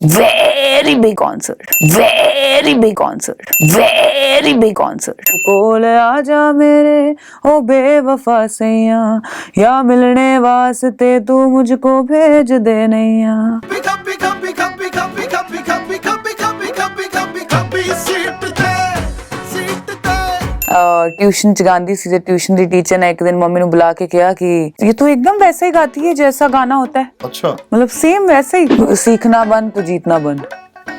very big concert, very big concert, very big concert. कोल आजा मेरे ओ बेवफा सैया, या मिलने वास्ते तू मुझको भेज दे नैया. ट्यूशन च गांदी सी, ट्यूशन की टीचर ने एक दिन मम्मी ने बुला के कहा कि ये तो एकदम वैसे ही गाती है जैसा गाना होता है. अच्छा. मतलब सेम वैसे ही. सीखना बंद तो जीतना बंद.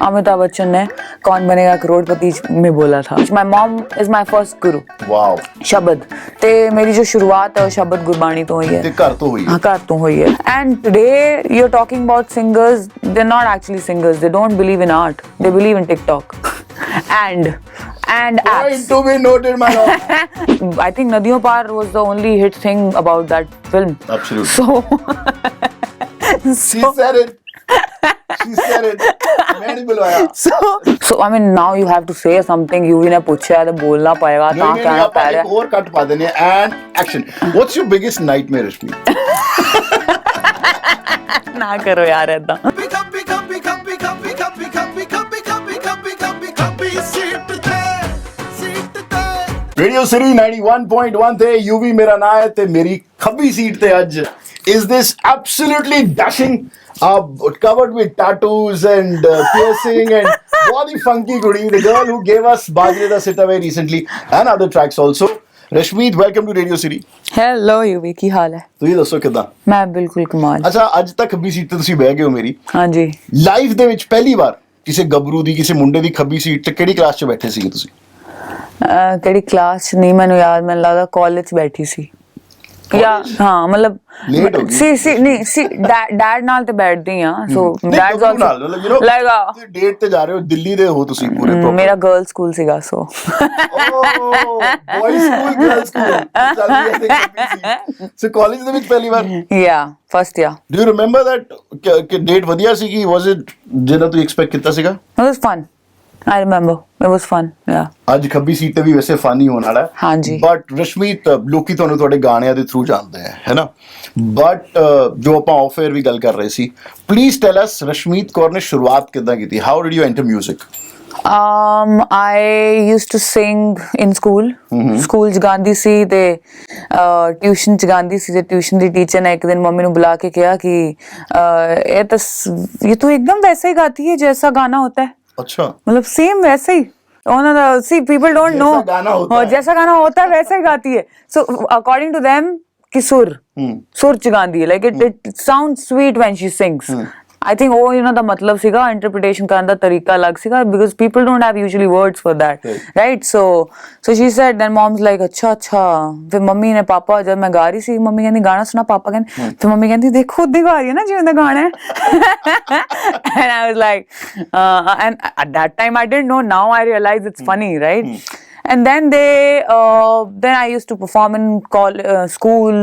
अमिताभ बच्चन ने कौन बनेगा करोड़पति में बोला था. My mom is my first Guru. Wow. शब्द ते मेरी जो शुरुआत है वो शब्द गुरबाणी तो हुई है. घर तो हुई है. हाँ, घर तो हुई है. And today you are talking about singers. They are not actually singers. They don't believe in art. They believe in TikTok and apps. To be noted, my lord. I think Nadiyon Par was the only hit thing about that film. Absolutely. So she said it. She said it. मैंने बुलवाया. So I mean now you have to say something. युवी ने पूछा है तो बोलना पड़ेगा. नहीं नहीं आप एक और कट पा देने. And action. What's your biggest nightmare, Rashmeet? ना करो यार ऐसा. रेडियो सिटी 91.1 ਤੇ ਯੂਵੀ ਮੇਰਾ ਨਾਂ ਹੈ ਤੇ ਮੇਰੀ ਖੱਬੀ ਸੀਟ ਤੇ ਅੱਜ is this absolutely dashing covered with tattoos and piercing and बहुत ही funky कुड़ी, the girl who gave us Bajre da Sitta very recently and other tracks also. Rashmeet, welcome to Radio City. Hello युवी, ਕੀ ਹਾਲ ਹੈ? ਤੁਸੀਂ ਦੱਸੋ ਕਿਦਾਂ? ਮੈਂ ਬਿਲਕੁਲ ਕਮਾਲ. ਅੱਛਾ, ਅੱਜ ਤੱਕ ਖੱਬੀ ਸੀਟ ਤੇ ਤੁਸੀਂ ਬਹਿ ਗਏ ਹੋ ਮੇਰੀ. ਹਾਂਜੀ. ਲਾਈਫ ਦੇ ਵਿੱਚ ਪਹਿਲੀ ਵਾਰ ਕਿਸੇ ਗੱਭਰੂ ਦੀ ਕਿਸੇ ਮੁੰਡੇ ਦੀ ਖੱਬੀ ਸੀਟ ਤੇ ਕਿਹੜੀ ਕਲਾਸ 'ਚ ਬੈਠੇ ਸੀਗੇ ਤੁਸੀਂ? ਕਿਹੜੀ ਕਲਾਸ 'ਚ ਨਹੀਂ ਮੈਨੂੰ ਯਾਦ. ਮੈਨੂੰ ਲੱਗਦਾ ਕਾਲਜ 'ਚ ਬੈਠੀ ਸੀ ਜਾਂ ਹਾਂ ਮਤਲਬ ਸੀ ਨਹੀਂ ਡੈਡ ਨਾਲ ਤੇ ਬੈਠਦੀ ਆ. ਸੋ ਡੈਡ ਆਲਸੋ ਲਾਈਕ ਡੇਟ ਤੇ ਜਾ ਰਹੇ ਹੋ ਦਿੱਲੀ ਦੇ ਹੋ ਤੁਸੀਂ ਪੂਰੇ ਪ੍ਰੋਪਰ. ਮੇਰਾ ਗਰਲ ਸਕੂਲ ਸੀਗਾ. ਸੋ ਬॉयਜ਼ ਸਕੂਲ ਗਰਲ ਸਕੂਲ. ਸੋ ਕਾਲਜ ਦੇ ਵਿੱਚ ਪਹਿਲੀ ਵਾਰ. ਯਾ first year. Do you remember that ਕਿ ਡੇਟ ਵਧੀਆ ਸੀ ਕਿ ਵਾਸ ਇਟ ਜਿਹੜਾ ਤੁਸੀਂ ਐਕਸਪੈਕਟ ਕੀਤਾ ਸੀਗਾ? It was fun. I remember. It was fun. Yeah. ਅੱਜ ਖੱਬੀ ਸੀਟ ਤੇ ਵੀ ਵੈਸੇ ਫਨ ਹੀ ਹੋਣ ਵਾਲਾ ਹੈ. ਹਾਂਜੀ. ਬਟ ਰਸ਼ਮੀਤ ਲੋਕੀ ਤੁਹਾਨੂੰ ਤੁਹਾਡੇ ਗਾਣਿਆਂ ਦੇ ਥਰੂ ਜਾਣਦੇ ਹੈ ਹੈਨਾ. ਬਟ ਜੋ ਆਪਾਂ ਆਫ 에ਅਰ ਵੀ ਗੱਲ ਕਰ ਰਹੇ ਸੀ, ਪਲੀਜ਼ ਟੈਲ ਅਸ ਰਸ਼ਮੀਤ ਕੌਰ ਨੇ ਸ਼ੁਰੂਆਤ ਕਿੱਦਾਂ ਕੀਤੀ? How did you enter music? I used to sing in school. School 'ਚ ਗਾਉਂਦੀ ਸੀ ਤੇ ਟਿਊਸ਼ਨ 'ਚ ਗਾਉਂਦੀ ਸੀ ਤੇ ਟਿਊਸ਼ਨ ਦੀ ਟੀਚਰ ਨੇ ਇੱਕ ਦਿਨ ਮੰਮੀ ਨੂੰ ਬੁਲਾ ਕੇ ਕਿਹਾ ਕਿ ये तो एकदम वैसे ही गाती है जैसा गाना होता है. अच्छा. मतलब सेम वैसे ही. See, people don't know. जैसा गाना होता है वैसा ही गाती है. So according to them, कि सुर च गांदी है. Like it sounds sweet when she sings. I think ਉਹ ਇਹਨਾਂ ਦਾ ਮਤਲਬ ਸੀਗਾ. ਇੰਟਰਪ੍ਰੀਟੇਸ਼ਨ ਕਰਨ ਦਾ ਤਰੀਕਾ ਅਲੱਗ ਸੀਗਾ because people don't have usually words for that, right? So she said, then mom's like ਅੱਛਾ ਫਿਰ ਮੰਮੀ ਨੇ ਪਾਪਾ ਜਦ ਮੈਂ ਗਾ ਰਹੀ ਸੀ ਮੰਮੀ ਕਹਿੰਦੀ ਗਾਣਾ ਸੁਣਾ. ਪਾਪਾ ਕਹਿੰਦੇ ਫਿਰ ਮੰਮੀ ਕਹਿੰਦੀ ਦੇਖ ਖੁਦ ਹੀ ਗਾ ਰਹੀ ਹੈ ਨਾ ਜਿਵੇਂ ਦਾ ਗਾਣਾ ਹੈ. And I was like and at that time I didn't know. Now I realize it's funny, right? And then then I used to perform in school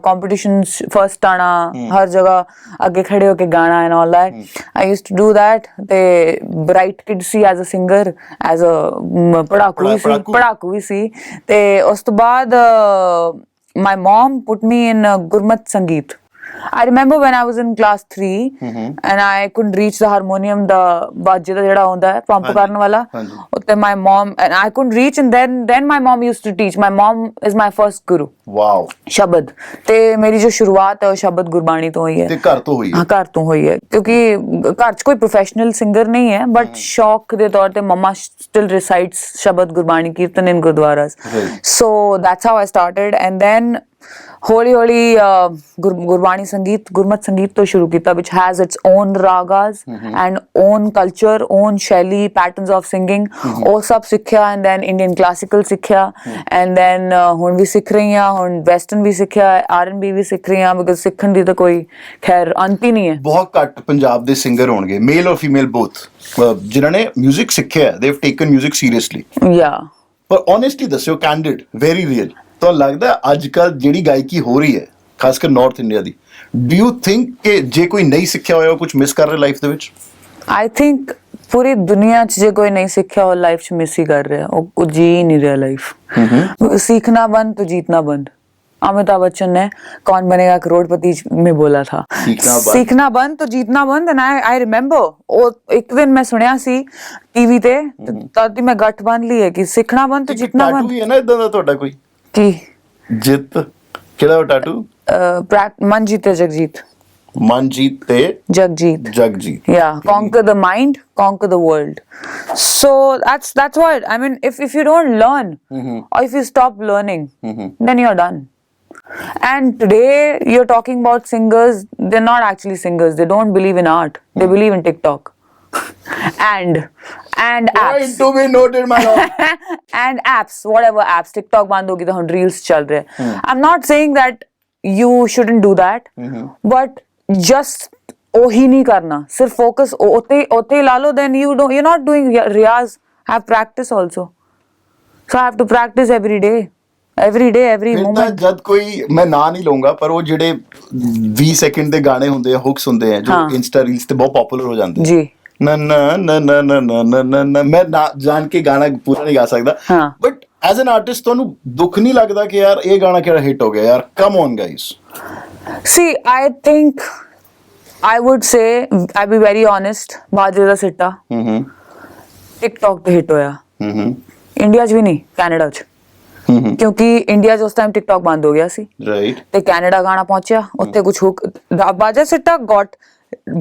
competitions. First आना हर जगह आगे खड़े होके गाना and all that. I used to do that. The bright kid C as a singer, as a पढ़ाकू भी सी. ते उस तो बाद my mom put me in Gurmat संगीत. I remember when I was in class 3 and I couldn't reach the harmonium, the bajre da ਜਿਹੜਾ ਹੁੰਦਾ ਹੈ pump ਕਰਨ ਵਾਲਾ. ਉੱਤੇ my mom and I couldn't reach and then my mom used to teach. My mom is my first guru. Wow. ਸ਼ਬਦ ਤੇ ਮੇਰੀ ਜੋ ਸ਼ੁਰੂਆਤ ਹੈ ਉਹ ਸ਼ਬਦ ਗੁਰਬਾਣੀ ਤੋਂ ਹੋਈ ਹੈ. ਤੇ ਘਰ ਤੋਂ ਹੋਈ ਹੈ? ਹਾਂ, ਘਰ ਤੋਂ ਹੋਈ ਹੈ ਕਿਉਂਕਿ ਘਰ 'ਚ ਕੋਈ ਪ੍ਰੋਫੈਸ਼ਨਲ ਸਿੰਗਰ ਨਹੀਂ ਹੈ ਬਟ ਸ਼ੌਕ ਦੇ ਤੌਰ ਤੇ ਮਮਾ still recites ਸ਼ਬਦ ਗੁਰਬਾਣੀ ਕੀਰਤਨ in gurdwaras. So that's how I started and then ਹੌਲੀ ਹੌਲੀ ਗੁਰਬਾਣੀ ਸੰਗੀਤ ਗੁਰਮਤ ਸੰਗੀਤ ਤੋਂ ਸ਼ੁਰੂ ਕੀਤਾ which has its own ragas and own culture, own ਸ਼ੈਲੀ, patterns of singing. ਉਹ ਸਭ ਸਿੱਖਿਆ and then Indian classical ਸਿੱਖਿਆ and then ਹੁਣ ਵੀ ਸਿੱਖ ਰਹੀ ਹਾਂ. ਹੁਣ western ਵੀ ਸਿੱਖਿਆ, R&B ਵੀ ਸਿੱਖ ਰਹੀ ਹਾਂ because ਸਿੱਖਣ ਦੀ ਤਾਂ ਕੋਈ ਖੈਰ ਅੰਤ ਹੀ ਨਹੀਂ ਹੈ. ਬਹੁਤ ਘੱਟ ਪੰਜਾਬ ਦੇ ਸਿੰਗਰ ਹੋਣਗੇ ਮੇਲ ਔਰ ਫੀਮੇਲ ਬੋਥ ਜਿਨ੍ਹਾਂ ਨੇ ਮਿਊਜ਼ਿਕ ਸਿੱਖਿਆ. they have taken music seriously. Yeah. ਪਰ honestly ਦੱਸਿਓ, candid, very real, ਤਾਂ ਲੱਗਦਾ ਅੱਜ ਕੱਲ੍ਹ ਜਿਹੜੀ ਗਾਇਕੀ ਹੋ ਰਹੀ ਹੈ ਖਾਸ ਕਰ north India the, do you think ਕਿ ਜੇ ਕੋਈ ਨਹੀਂ ਸਿੱਖਿਆ ਹੋਇਆ ਉਹ ਕੁਝ ਮਿਸ ਕਰ ਰਿਹਾ ਲਾਈਫ ਦੇ ਵਿੱਚ? ਆਈ ਥਿੰਕ ਪੂਰੀ ਦੁਨੀਆ 'ਚ ਜੇ ਕੋਈ ਨਹੀਂ ਸਿੱਖਿਆ ਉਹ ਲਾਈਫ 'ਚ ਮਿਸ ਹੀ ਕਰ ਰਿਹਾ. ਉਹ ਜੀ ਨਹੀਂ ਰਿਹਾ ਲਾਈਫ. सीखना बंद तो जीतना बंद. अमिताभ बच्चन ने कौन बनेगा करोड़पति में बोला था सीखना बंद तो जीतना बंद एंड आई रिमेंबर ਉਹ ਇੱਕ ਦਿਨ ਮੈਂ ਸੁਣਿਆ ਸੀ ਟੀਵੀ ਤੇ ਤਦ ਮੈਂ ਗੱਠ ਬੰਨ ਲਈ ਹੈ ਕਿ ਸਿੱਖਣਾ ਬੰਦ ਤੇ ਜਿੱਤਣਾ ਬੰਦ ਟੈਟੂ ਹੈ ਨਾ ਇਦਾਂ ਦਾ ਤੁਹਾਡਾ ਕੋਈ ਕੀ ਜਿੱਤ ਕਿਹੜਾ ਉਹ ਟੈਟੂ ਮਨ ਜੀਤੇ Jagjit Manjeet te Jagjit. Yeah, conquer the mind, conquer the world. So that's what I mean. If you don't learn, or if you stop learning, then you're done. And today you're talking about singers. They're not actually singers. They don't believe in art. They believe in TikTok. and apps. To be noted, my lord. And apps, whatever apps. TikTok band hogi to hun reels chal rahe. I'm not saying that you shouldn't do that, but just ਉਹੀ ਨਹੀਂ ਕਰਨਾ ਸਿਰਫ focus ਉੱਤੇ ਲਾ ਲਓ then you're not doing Riyaz have practice also so I have to practice every day every moment ਜਦ ਕੋਈ ਮੈਂ ਨਾਂ ਨਹੀਂ ਲਊਂਗਾ ਪਰ ਉਹ ਜਿਹੜੇ 20 ਸੈਕਿੰਡ ਦੇ ਗਾਣੇ ਹੁੰਦੇ ਆ ਹੁਕਸ ਹੁੰਦੇ ਆ ਜੋ ਇੰਸਟਾ ਰੀਲਸ ਤੇ ਬਹੁਤ ਪਪੂਲਰ ਹੋ ਜਾਂਦੇ ਜੀ ਨਾ ਨਾ ਨਾ ਨਾ ਨਾ ਨਾ ਨਾ ਮੈਂ ਜਾਣ ਕੇ ਗਾਣਾ ਪੂਰਾ ਨਹੀਂ ਗਾ ਸਕਦਾ ਬਟ ਐਜ਼ ਐਨ ਆਰਟਿਸਟ ਤੁਹਾਨੂੰ ਦੁੱਖ ਨਹੀਂ ਲੱਗਦਾ ਕਿ ਯਾਰ ਇਹ ਗਾਣਾ ਕਿਹੜਾ ਹਿੱਟ ਹੋ ਗਿਆ ਯਾਰ come on guys see I think I would say I'll be very honest Bajre da Sitta TikTok ਤੇ ਹਿੱਟ ਹੋਇਆ ਇੰਡੀਆ 'ਚ ਵੀ ਨਹੀਂ ਕੈਨੇਡਾ 'ਚ ਕਿਉਂਕਿ ਇੰਡੀਆ 'ਚ ਉਸ ਟਾਈਮ TikTok ਬੰਦ ਹੋ ਗਿਆ ਸੀ ਰਾਈਟ ਤੇ ਕੈਨੇਡਾ ਗਾਣਾ ਪਹੁੰਚਿਆ ਉੱਥੇ ਕੁਝ ਹੁਕ Bajre da Sitta got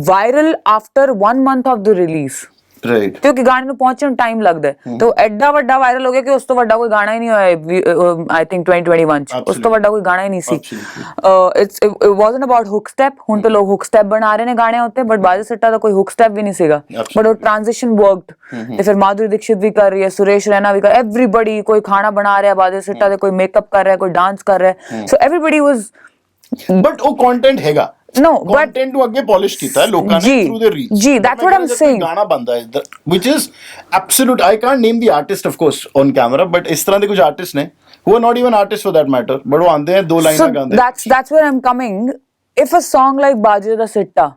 viral after 1 month of the release right ਕਿਉਂਕਿ ਗਾਣੇ ਨੂੰ ਪਹੁੰਚਣ ਟਾਈਮ ਲੱਗਦਾ ਤੇ ਉਹ ਐਡਾ ਵੱਡਾ ਵਾਇਰਲ ਹੋ ਗਿਆ ਕਿ ਉਸ ਤੋਂ ਵੱਡਾ ਕੋਈ ਗਾਣਾ ਹੀ ਨਹੀਂ ਹੋਇਆ ਆਈ ਥਿੰਕ 2021 ਚ ਉਸ ਤੋਂ ਵੱਡਾ ਕੋਈ ਗਾਣਾ ਹੀ ਨਹੀਂ ਸੀ ਇਟ ਵਾਸਨਟ ਅਬਾਊਟ ਹੁਕ ਸਟੈਪ ਹੁਣ ਤੇ ਲੋਕ ਹੁਕ ਸਟੈਪ ਬਣਾ ਰਹੇ ਨੇ ਗਾਣਿਆਂ ਉੱਤੇ ਬਟ ਬਾਜਰੇ ਸਿੱਟਾ ਦਾ ਕੋਈ ਹੁਕ ਸਟੈਪ ਵੀ ਨਹੀਂ ਸੀਗਾ ਬਟ ਉਹ ਟ੍ਰਾਂਜੀਸ਼ਨ ਵਰਕਡ ਤੇ ਫਿਰ ਮਾਧੁਰੀ ਦੀਕਸ਼ਿਤ ਵੀ ਕਰ ਰਹੀ ਹੈ ਸੁਰੇਸ਼ ਰੈਨਾ ਵੀ ਕਰ ਐਵਰੀਬਡੀ ਕੋਈ ਖਾਣਾ ਬਣਾ ਰਿਹਾ ਬਾਜਰੇ ਸਿੱਟਾ ਤੇ ਕੋਈ ਮੇਕਅਪ ਕਰ ਰਿਹਾ ਕੋਈ ਡਾਂਸ ਕਰ ਰਿਹਾ ਸੋ ਐਵਰੀਬਡੀ ਵਾਸ ਬਟ ਉਹ ਕੰਟੈਂਟ ਹੈਗਾ No, content ਨੂੰ ਅੱਗੇ polish ਕੀਤਾ ਹੈ ਲੋਕਾਂ ਨੇ through their reach. ਜੀ that's what I'm saying. ਗਾਣਾ ਬੰਦਾ ਹੈ which is absolute. I can't name the artist of course on camera, but ਇਸ ਤਰ੍ਹਾਂ ਦੇ ਕੁਝ artists ਨੇ who are not even artists for that matter, but ਉਹ ਆਂਦੇ ਹੈ ਦੋ ਲਾਈਨਾਂ ਗਾਉਂਦੇ. That's where I'm coming. If a song like Bajre da Sitta,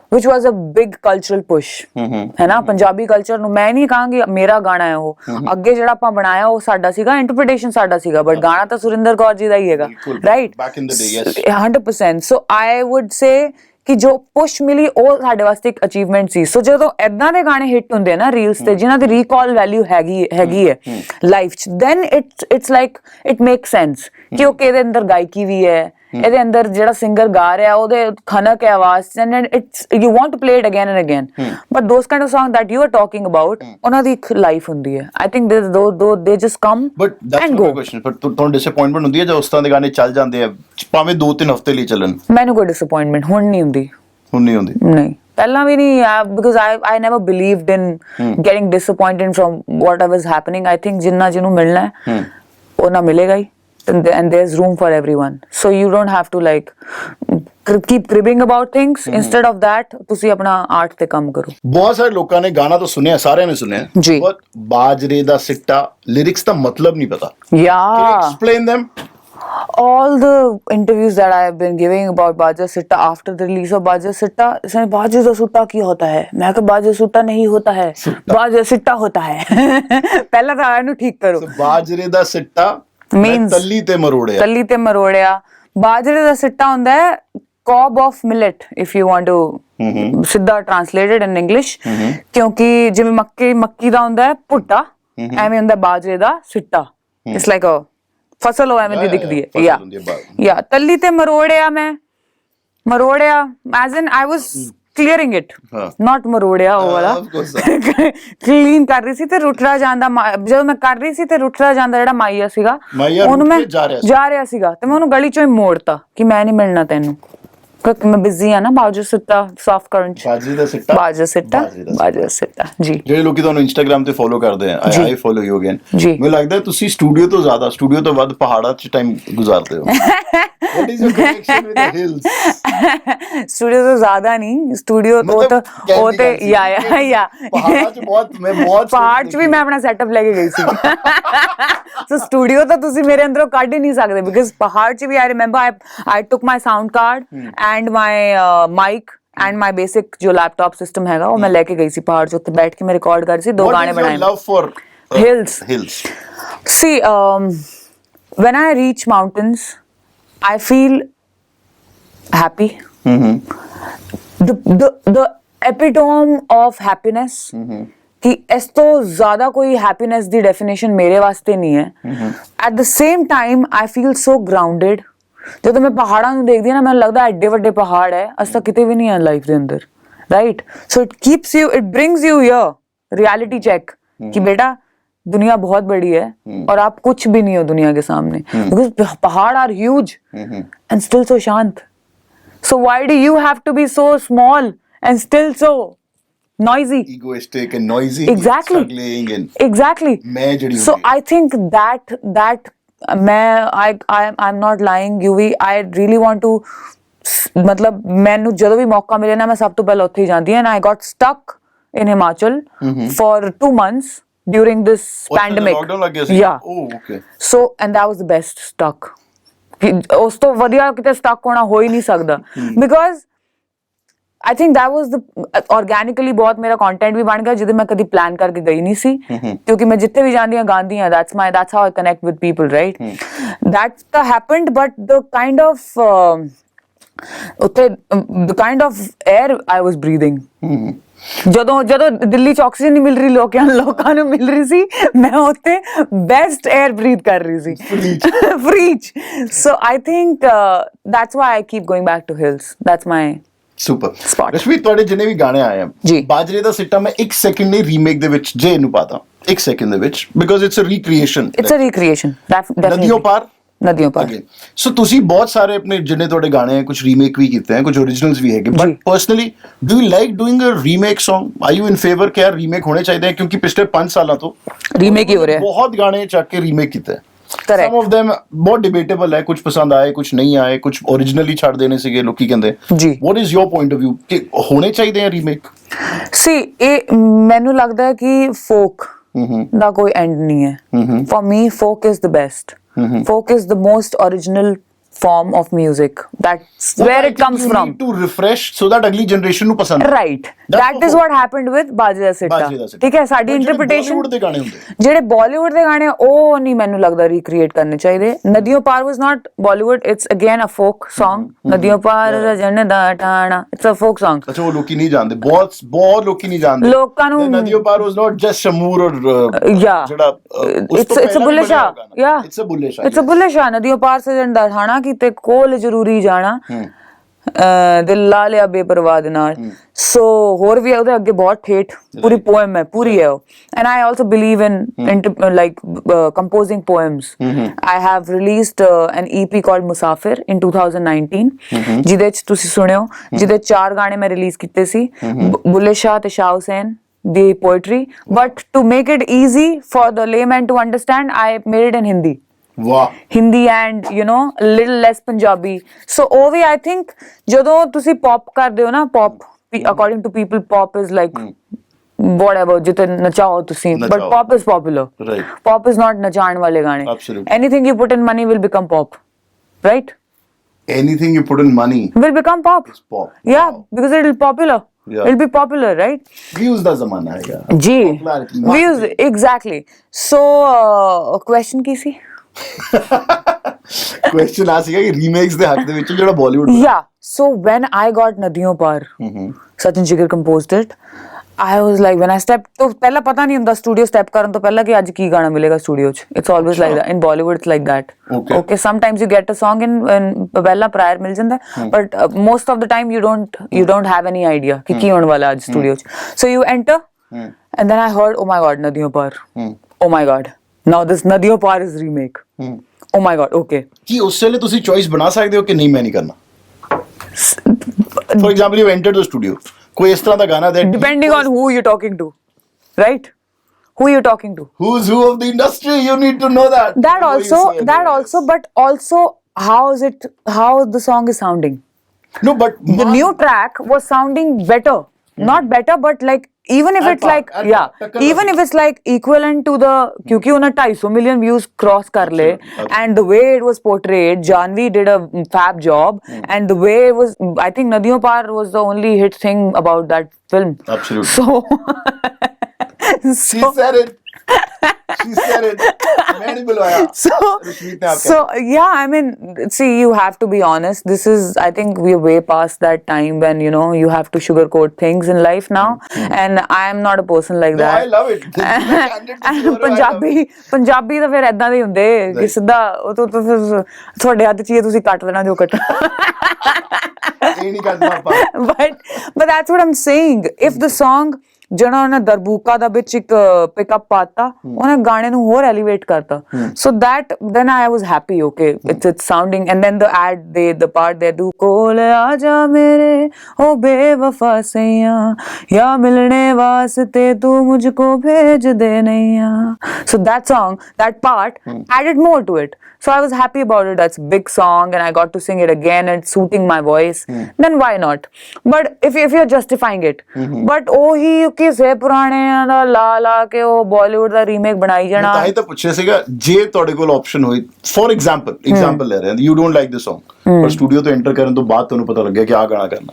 which was a big cultural push, ਹੈ ਨਾ ਪੰਜਾਬੀ ਕਲਚਰ ਨੂੰ ਮੈਂ ਨਹੀਂ ਕਹਾਂਗੀ ਮੇਰਾ ਗਾਣਾ ਹੈ ਉਹ ਅੱਗੇ ਜਿਹੜਾ ਆਪਾਂ ਬਣਾਇਆ ਉਹ ਸਾਡਾ ਸੀਗਾ ਇੰਟਰਪ੍ਰੀਟੇਸ਼ਨ ਸਾਡਾ ਸੀਗਾ ਬਟ ਗਾਣਾ ਤਾਂ ਸੁਰਿੰਦਰ ਕੌਰ ਜੀ ਦਾ ਹੀ ਹੈਗਾ right back in the day yes 100% so I would say ਕਿ ਜੋ ਪੁਸ਼ ਮਿਲੀ ਉਹ ਸਾਡੇ ਵਾਸਤੇ ਇੱਕ ਅਚੀਵਮੈਂਟ ਸੀ ਸੋ ਜਦੋਂ ਏਦਾਂ ਦੇ ਗਾਣੇ ਹਿੱਟ ਹੁੰਦੇ ਆ ਨਾ ਰੀਲਸ ਤੇ ਜਿਨ੍ਹਾਂ ਦੀ ਰੀਕਾਲ ਵੈਲਿਊ ਹੈਗੀ ਹੈ ਲਾਈਫ 'ਚ then it's like it make sense ਕਿ ਓਕੇ ਇਹਦੇ ਅੰਦਰ ਗਾਇਕੀ ਵੀ ਹੈ ਇਹਦੇ ਅੰਦਰ ਜਿਹੜਾ ਸਿੰਗਰ ਗਾ ਰਿਹਾ ਉਹਦੇ ਖਨਕ ਹੈ ਆਵਾਜ਼ and it's you want to play it again and again but those kind of song that you are talking about ਉਹਨਾਂ ਦੀ ਇੱਕ ਲਾਈਫ ਹੁੰਦੀ ਹੈ I think they just come and go ਪਰ ਤੁਹਾਨੂੰ ਡਿਸਅਪਾਇੰਟਮੈਂਟ ਹੁੰਦੀ ਹੈ ਜਦੋਂ ਉਸ ਤਰ੍ਹਾਂ ਦੇ ਗਾਣੇ ਚੱਲ ਜਾਂਦੇ ਆ ਭਾਵੇਂ 2-3 ਹਫ਼ਤੇ ਲਈ ਚੱਲਣ ਮੈਨੂੰ ਕੋਈ ਡਿਸਅਪਾਇੰਟਮੈਂਟ ਹੁਣ ਨਹੀਂ ਹੁੰਦੀ ਨਹੀਂ ਪਹਿਲਾਂ ਵੀ ਨਹੀਂ because I never believed in getting disappointed from what was happening I think ਜਿੰਨਾ ਜਿਹਨੂੰ ਮਿਲਣਾ ਹੈ ਉਹ ਨਾ ਮਿਲੇਗਾ ਹੀ and there's room for everyone so you don't have to like keep cribbing about things instead of that ਤੁਸੀਂ ਆਪਣਾ art ਤੇ ਕੰਮ ਕਰੋ ਬਹੁਤ ਸਾਰੇ ਲੋਕਾਂ ਨੇ ਗਾਣਾ ਤਾਂ ਸੁਣਿਆ ਸਾਰਿਆਂ ਨੇ ਸੁਣਿਆ ਜੀ but ਬਾਜਰੇ ਦਾ ਸਿੱਟਾ ਲਿਰਿਕਸ ਦਾ ਮਤਲਬ ਨਹੀਂ ਪਤਾ explain them all the interviews that I have been giving about Bajre Sitta after the release of Bajre Sitta इसमें Bajre da Sitta ਕੀ होता है मैं कहा Bajre Sitta नहीं होता है Bajre Sitta होता है पहला ਤਾਂ ਇਹਨੂੰ ਠੀਕ ਕਰੋ ਬਾਜਰੇ ਦਾ ਸਿੱਟਾ means ਤੱਲੀ ਤੇ ਮਰੋੜਿਆ ਬਾਜਰੇ ਦਾ ਸਿੱਟਾ ਹੁੰਦਾ ਹੈ cob of millet if you want to ਸਿੱਧਾ translated in English ਕਿਉਂਕਿ ਜਿਵੇਂ ਮੱਕੀ ਦਾ ਹੁੰਦਾ ਹੈ ਭੁੱਟਾ ਐਵੇਂ ਹੁੰਦਾ ਬਾਜਰੇ ਦਾ ਸਿੱਟਾ it's like a ਫਸਲ ਹੋ ਐਵੇਂ ਦੀ ਦਿਖਦੀ ਹੈ ਯਾ ਤੱਲੀ ਤੇ ਮਰੋੜਿਆ as in I was clearing it not ਮਰੋੜਿਆ ਉਹ ਵਾਲਾ ਕਲੀਨ ਕਰ ਰਹੀ ਸੀ ਤੇ ਰੁੱਠੜਾ ਜਾਂਦਾ ਜਦੋਂ ਮੈਂ ਕਰ ਰਹੀ ਸੀ ਤੇ ਰੁੱਠੜਾ ਜਾਂਦਾ ਜਿਹੜਾ ਮਾਈਆ ਸੀਗਾ ਉਹਨੂੰ ਮੈਂ ਜਾ ਰਿਹਾ ਸੀਗਾ ਤੇ ਮੈਂ ਉਹਨੂੰ ਗਲੀ ਚੋਂ ਹੀ ਮੋੜਤਾ ਕਿ ਮੈਂ ਨਹੀਂ ਮਿਲਣਾ ਤੈਨੂੰ ਕਿਉਂਕਿ ਮੈਂ ਬਿਜ਼ੀ ਆ ਨਾ ਬਾਜਰੇ ਸਿੱਟਾ ਸਾਫ਼ ਕਰਨ ਚ ਬਾਜਰੇ ਸਿੱਟਾ ਜੀ ਜਿਹੜੇ ਲੋਕੀ ਤੁਹਾਨੂੰ ਇੰਸਟਾਗ੍ਰਾਮ ਤੇ ਫੋਲੋ ਕਰਦੇ ਆ ਆਈ ਫੋਲੋ ਯੂ ਅਗੇਨ ਮੈਨੂੰ ਲੱਗਦਾ ਤੁਸੀਂ ਸਟੂਡੀਓ ਤੋਂ ਵੱਧ ਪਹਾੜਾਂ 'ਚ ਟਾਈਮ ਗੁਜ਼ਾਰਦੇ ਹੋ what is your connection with the hills studio ਤੋਂ ਜ਼ਿਆਦਾ ਨਹੀਂ ਸਟੂਡੀਓ ਉਹ ਤੇ ਯਾ ਪਹਾੜਾਂ 'ਚ ਬਹੁਤ ਪਹਾੜ 'ਚ ਵੀ ਮੈਂ ਆਪਣਾ ਸੈਟਅਪ ਲੈ ਕੇ ਗਈ ਸੀ ਸੋ ਸਟੂਡੀਓ ਤਾਂ ਤੁਸੀਂ ਮੇਰੇ ਅੰਦਰੋਂ ਕੱਢ ਹੀ ਨਹੀਂ ਸਕਦੇ ਬਿਕਾਜ਼ ਪਹਾੜ 'ਚ ਵੀ I remember I took my sound card and my mic and my basic ਜੋ ਲੈਪਟਾਪ ਸਿਸਟਮ ਹੈਗਾ ਉਹ ਮੈਂ ਲੈ ਕੇ ਗਈ ਸੀ ਪਹਾੜ 'ਚ ਉੱਤੇ ਬੈਠ ਕੇ ਮੈਂ ਰਿਕਾਰਡ ਕਰ ਸੀ 2 ਗਾਣੇ ਬਣਾਏ love for hills see when I reach mountains I feel happy. The epitome of happiness. कि इस तो ज्यादा कोई happiness दी definition मेरे वास्ते नहीं है. At the same time, I feel so grounded. ਜਦੋਂ ਮੈਂ ਪਹਾੜਾਂ ਨੂੰ ਦੇਖਦੀ ਹਾਂ ਨਾ ਮੈਨੂੰ ਲੱਗਦਾ ਐਡੇ ਵੱਡੇ ਪਹਾੜ ਹੈ ਅਸੀਂ ਤਾਂ ਕਿਤੇ ਵੀ ਨਹੀਂ ਆ ਲਾਈਫ ਦੇ ਅੰਦਰ. Right so it keeps you it brings you here reality check कि बेटा दुनिया बहुत बड़ी है और आप कुछ भी नहीं हो दुनिया के सामने बिकॉज पहाड़ are huge and still so शांत. So why do you have to be so small and still so noisy, egoistic and noisy, exactly, struggling and exactly. So I think that I'm not lying, Yuvi. I really want to मतलब ਮੈਨੂੰ ਜਦੋਂ ਵੀ ਮੌਕਾ ਮਿਲੇ ਨਾ ਮੈਂ ਸਭ ਤੋਂ ਪਹਿਲਾਂ ਉੱਥੇ ਹੀ ਜਾਂਦੀ ਹਾਂ. and I got stuck in Himachal for 2 months during this pandemic. Yeah. Oh, okay. So and that was the best stuck. ਉਸ ਤੋਂ ਵਧੀਆ ਕਿਤੇ stuck ਹੋਣਾ ਹੋ ਹੀ ਨਹੀਂ ਸਕਦਾ because I think that was the organically बहुत मेरा content भी बन गया जिधर मैं कभी plan करके गई नहीं सी क्योंकि मैं जितने भी जानती हूँ गांधी हैं that's how I connect with people, right? That happened, but the kind of the kind of air I was breathing. ਜਦੋਂ ਦਿੱਲੀ ਚ ਆਕਸੀਜਨ ਨਹੀਂ ਮਿਲ ਰਹੀ ਲੋਕਾਂ ਨੂੰ ਮਿਲ ਰਹੀ ਸੀ ਮੈਂ ਉੱਥੇ ਬੈਸਟ 에ਅਰ ਬਰੀਥ ਕਰ ਰਹੀ ਸੀ free. So I think that's why I keep going back to hills. That's my super spot. Rashmeet ਤੁਹਾਡੇ ਜਿੰਨੇ ਵੀ ਗਾਣੇ ਆਏ ਆ ਬਾਜਰੇ ਦਾ ਸਿੱਟਾ ਮੈਂ 1 ਸੈਕਿੰਡ ਨਹੀਂ ਰੀਮੇਕ ਦੇ ਵਿੱਚ ਜੇ ਇਹਨੂੰ ਪਾਤਾ 1 ਸੈਕਿੰਡ ਦੇ ਵਿੱਚ ਬਿਕੋਜ਼ ਇਟਸ ਅ ਰੀਕ੍ਰੀਏਸ਼ਨ. ਨਦੀਓਂ ਪਾਰ. ਨਦੀਓਂ ਪਾਰ. ਸੋ ਤੁਸੀਂ ਬਹੁਤ ਸਾਰੇ ਆਪਣੇ ਜਿੰਨੇ ਤੁਹਾਡੇ ਗਾਣੇ ਆ ਕੁਝ ਰੀਮੇਕ ਵੀ ਕੀਤੇ ਆ ਕੁਝ ਓਰੀਜਨਲਸ ਵੀ ਹੈਗੇ but personally do you like doing a remake Song? Are you in favour ਕਿ ਰੀਮੇਕ ਹੋਣੇ ਚਾਹੀਦੇ ਆ ਕਿਉਂਕਿ ਪਿਛਲੇ 5 ਸਾਲਾਂ ਤੋਂ ਰੀਮੇਕ ਹੀ ਹੋ ਰਿਹਾ ਬਹੁਤ ਗਾਣੇ ਚੱਕ ਕੇ ਰੀਮੇਕ ਕੀਤੇ. Correct. Some of them बहुत debatable है कुछ पसंद आए कुछ नहीं आए कुछ ओरिजिनली छाड़ देने सीगे लोकी कहंदे जी. What is your point of view कि होने चाहिए हैं रीमेक? See ਇਹ ਮੈਨੂੰ ਲੱਗਦਾ ਹੈ ਕਿ folk ਦਾ ਕੋਈ end ਨਹੀਂ ਹੈ. For me folk is the best. Folk is the most original form of music. That's where it comes from. To refresh so that अगली generation ਨੂੰ ਪਸੰਦ. Right. That is what happened with Bajre da Sitta. ਠੀਕ ਹੈ ਸਾਡੀ interpretation ਜਿਹੜੇ ਬਾਲੀਵੁੱਡ ਦੇ ਗਾਣੇ ਉਹ ਨਹੀਂ ਮੈਨੂੰ ਲੱਗਦਾ ਰੀਕ੍ਰੀਏਟ ਕਰਨੇ ਚਾਹੀਦੇ. ਨਦੀਓਂ ਪਾਰ was not Bollywood. It's again a folk song. ਨਦੀਓਂ ਪਾਰ ਰਜਣ ਦਾ ਟਾਣਾ. It's a folk song. ਅੱਛਾ ਉਹ ਲੋਕੀ ਨਹੀਂ ਜਾਣਦੇ ਬਹੁਤ ਲੋਕੀ ਨਹੀਂ ਜਾਣਦੇ ਲੋਕਾਂ ਨੂੰ. ਨਦੀਓਂ ਪਾਰ was not just ਸ਼ਮੂਰ ਔਰ ਜਿਹੜਾ it's a bulle shah. Yeah. It's a bulle shah. It's a bulle shah. ਨਦੀਓਂ ਪਾਰ ਸਜਣ ਦਾ ਟਾਣਾ ਕਿਤੇ ਕੋਲ ਜ਼ਰੂਰੀ ਜਾਣਾ ਦਿਲ ਲਾ ਲਿਆ ਬੇਪਰਵਾਹ ਦੇ ਨਾਲ. ਸੋ ਹੋਰ ਵੀ ਉਹਦੇ ਅੱਗੇ ਬਹੁਤ ਠੇਠ ਪੂਰੀ ਪੋਇਮ ਹੈ ਪੂਰੀ ਹੈ ਉਹ. And I also believe in like composing poems. I have released an EP called Musafir in 2019 ਜਿਹਦੇ ਚ ਤੁਸੀਂ ਸੁਣਿਓ ਜਿਹਦੇ 4 ਗਾਣੇ ਮੈਂ ਰਿਲੀਜ਼ ਕੀਤੇ ਸੀ ਬੁੱਲੇ ਸ਼ਾਹ ਤੇ ਸ਼ਾਹ ਹੁਸੈਨ ਦੀ poetry, but to make it easy for the layman to understand I made it in Hindi. Wow. Hindi and you know a little less Punjabi. So ਉਹ ਵੀ I think ਜਦੋਂ ਤੁਸੀਂ pop ਕਰਦੇ ਹੋ ਨਾ pop according to people pop is like whatever ਜਿੱਥੇ ਨਚਾਓ ਤੁਸੀਂ but pop is popular. Right. Pop is not ਨਚਾਉਣ ਵਾਲੇ ਗਾਣੇ. Absolutely. Anything you put in money will become pop, right? Anything you put in money will become pop. It's pop. Yeah, because it will popular. Yeah. It'll be popular, right? Views da zamana hai yaar. Ji. Views exactly. So question Ki C? Question ਆ ਸੀਗਾ ਕਿ ਰੀਮੇਕਸ ਦੇ ਹੱਕ ਦੇ ਵਿੱਚ ਜਿਹੜਾ Bollywood. Yeah. So when I got Nadiyon Par, Sachin Jigar composed it. I was like when I stepped तो पहला पता नहीं ਹੁੰਦਾ स्टूडियो स्टेप ਕਰਨ ਤੋਂ ਪਹਿਲਾਂ ਕਿ ਅੱਜ ਕੀ ਗਾਣਾ ਮਿਲੇਗਾ स्टूडियो ਚ. It's always like that in Bollywood. It's like that. Okay. Sometimes you get a song in ਪਹਿਲਾਂ prior ਮਿਲ ਜਾਂਦਾ but most of the time you don't have any idea ਕਿ ਕੀ ਹੋਣ ਵਾਲਾ ਅੱਜ स्टूडियो ਚ. So you enter and then I heard oh my god Nadiyon Par. Oh my god. Now this Nadiyon Par is remake. Oh my god. Okay. ਕੀ ਉਸ ਵੇਲੇ ਤੁਸੀਂ choice ਬਣਾ ਸਕਦੇ ਹੋ ਕਿ ਨਹੀਂ ਮੈਂ ਨਹੀਂ ਕਰਨਾ? For example you entered the studio. कोई इस तरह का गाना that depending on who you're talking to, right? Who you're talking to? Who's who of the industry? You need to know that. That also, but also how the song is sounding. No, but the new track was sounding better. Not better, but like even if it's like even if it's like equivalent to the क्योंकि उन्हें 250 million views cross कर ले and the way it was portrayed, Janvi did a fab job and the way it was, I think Nadiyon Par was the only hit thing about that film. Absolutely. So she said it. She said it. मैं नहीं बुलवाया. रश्मीत ने आपका. So yeah, I mean, see, you have to be honest. This is, I think, we're way past that time when you have to sugarcoat things in life now, and I am not a person like that. No, I love it. Punjabi ਤਾਂ ਫਿਰ ਏਦਾਂ ਦੇ ਹੁੰਦੇ ਕਿ ਸਿੱਧਾ ਉਹ ਤੋਂ ਫਿਰ ਤੁਹਾਡੇ ਹੱਥ 'ਚ ਹੀ ਤੁਸੀਂ ਕੱਟ ਦੇਣਾ ਜੋ ਕੱਟਣਾ. ਇਹ ਨਹੀਂ ਕਰਨਾ ਆਪਾਂ. But that's what I'm saying. If the song ਜਿਹੜਾ ਉਹਨੇ ਦਰਬੂਕਾ ਦਾ ਵਿੱਚ ਇੱਕ ਪਿਕਅਪ ਪਾਤਾ, ਉਹਨੇ ਗਾਣੇ ਨੂੰ ਹੋਰ ਐਲੀਵੇਟ ਕਰਤਾ. So that then I was happy. Okay, it's sounding, and then the part there, ਤੂੰ ਕੋਲ ਆ ਜਾ ਮੇਰੇ ਓ ਬੇਵਫਾ ਸਈਆ ਯਾ ਮਿਲਣੇ ਵਾਸਤੇ ਤੂੰ ਮੁਝਕੋ ਭੇਜ ਦੇ ਨਈਆ. So that song, that part added more to it. So I was happy about it. That's a big song and I got to sing it again and it's suiting my voice. Then why not? But if you're justifying it. But ਉਹੀ ਕਿਸੇ ਪੁਰਾਣਿਆਂ ਦਾ ਲਾ ਕੇ ਉਹ ਬਾਲੀਵੁੱਡ ਦਾ remake ਬਣਾਈ ਜਾਣਾ. ਤਾਂ ਹੀ ਤਾਂ ਪੁੱਛਿਆ ਸੀਗਾ, ਜੇ ਤੁਹਾਡੇ ਕੋਲ ਆਪਸ਼ਨ ਹੋਈ, ਫੋਰ ਐਗਜ਼ਾਮਪਲ ਲੈ ਰਹੇ ਹਾਂ, you don't like this Song, ਪਰ ਸਟੂਡੀਓ ਤੋਂ ਐਂਟਰ ਕਰਨ ਤੋਂ ਬਾਅਦ ਤੁਹਾਨੂੰ ਪਤਾ ਲੱਗਿਆ ਕਿ ਆਹ ਗਾਣਾ ਕਰਨਾ,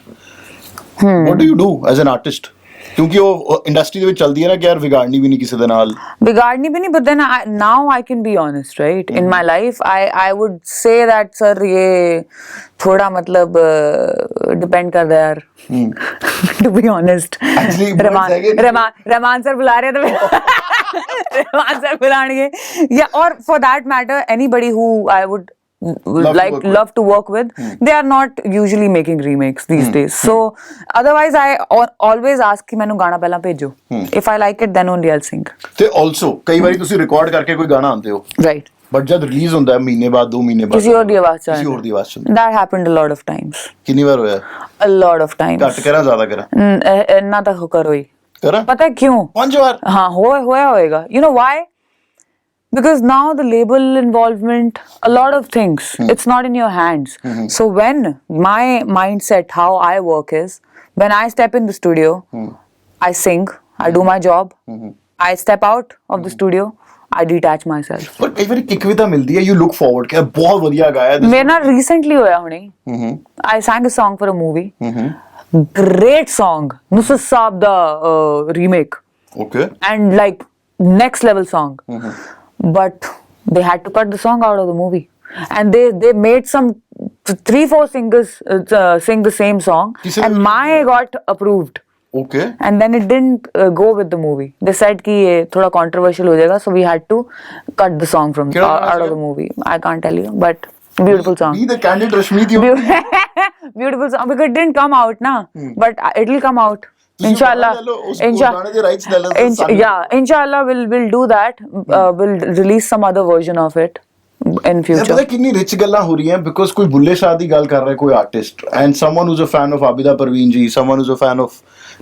what do you do as an artist? ਕਿਉਂਕਿ ਉਹ ਇੰਡਸਟਰੀ ਦੇ ਵਿੱਚ ਚੱਲਦੀ ਹੈ ਨਾ ਕਿ ਯਾਰ ਵਿਗਾੜਨੀ ਵੀ ਨਹੀਂ ਕਿਸੇ ਦੇ ਨਾਲ. ਵਿਗਾੜਨੀ ਵੀ ਨਹੀਂ, but then now I can be honest, right? In my life, I would say that sir ये थोड़ा मतलब depend करता है यार. To be honest. Raman sir बुला रहे हैं तो रमान सर बुलाएंगे. Yeah, or for that matter, anybody who I would love to work with, they are not usually making remakes these days. So otherwise I always ask कि मैंने गाना पहला भेजो. If I like it, then only I'll sing. ਤੇ also ਕਈ ਵਾਰੀ ਤੁਸੀਂ record ਕਰਕੇ ਕੋਈ ਗਾਣਾ ਆਉਂਦੇ ਹੋ, right, ਬਟ ਜਦ ਰਿਲੀਜ਼ ਹੁੰਦਾ ਹੈ ਮਹੀਨੇ ਬਾਅਦ 2 ਮਹੀਨੇ ਬਾਅਦ ਕਿਸੇ ਹੋਰ ਦੀ ਆਵਾਜ਼ ਚ that happened a lot of times. ਕਿੰਨੀ ਵਾਰ ਹੋਇਆ? A lot of times. ਘੱਟ ਕਰਾਂ ਜ਼ਿਆਦਾ ਕਰਾਂ? ਇੰਨਾ ਤਾਂ ਕਰੋ ਹੀ. ਕਰਾਂ? ਪਤਾ ਕਿਉਂ? 5 ਵਾਰ. ਹਾਂ ਹੋਇਆ ਹੋਏਗਾ. You know why? Because now the label involvement, a lot of things, it's not in your hands. So when my mindset, how I work is, when I step in the studio, I sing, I do my job, I step out of the studio, I detach myself. ਪਰ ਕਈ ਵਾਰੀ kick ਵੀ ਤਾਂ ਮਿਲਦੀ ਹੈ, you look forward ਕਿ ਬਹੁਤ ਵਧੀਆ ਗਾਇਆ. ਮੇਰੇ ਨਾਲ recently ਹੋਇਆ ਹੁਣੇ. I sang a song for a movie. Great song, Nusrat Saab da remake. Okay. And like next level song. But they had to cut the song out of the movie, and they made some 3-4 singers sing the same song, and my got approved. Okay. And then it didn't go with the movie. They said कि ये थोड़ा controversial हो जाएगा, so we had to cut the song from out of the movie. I can't tell you, but beautiful song. Be the candid Rashmeet. Beautiful song because it didn't come out na, but it will come out. Inshallah, we'll do that. We'll release some other version of it in future. ਪਤਾ ਕਿੰਨੀ rich ਗੱਲਾਂ ਹੋ ਰਹੀਆਂ because ਕੋਈ ਬੁੱਲੇ ਸ਼ਾਹ ਦੀ ਗੱਲ ਕਰ ਰਿਹਾ ਕੋਈ artist, and someone who's a fan of Abida Parveen ji, someone who's a fan of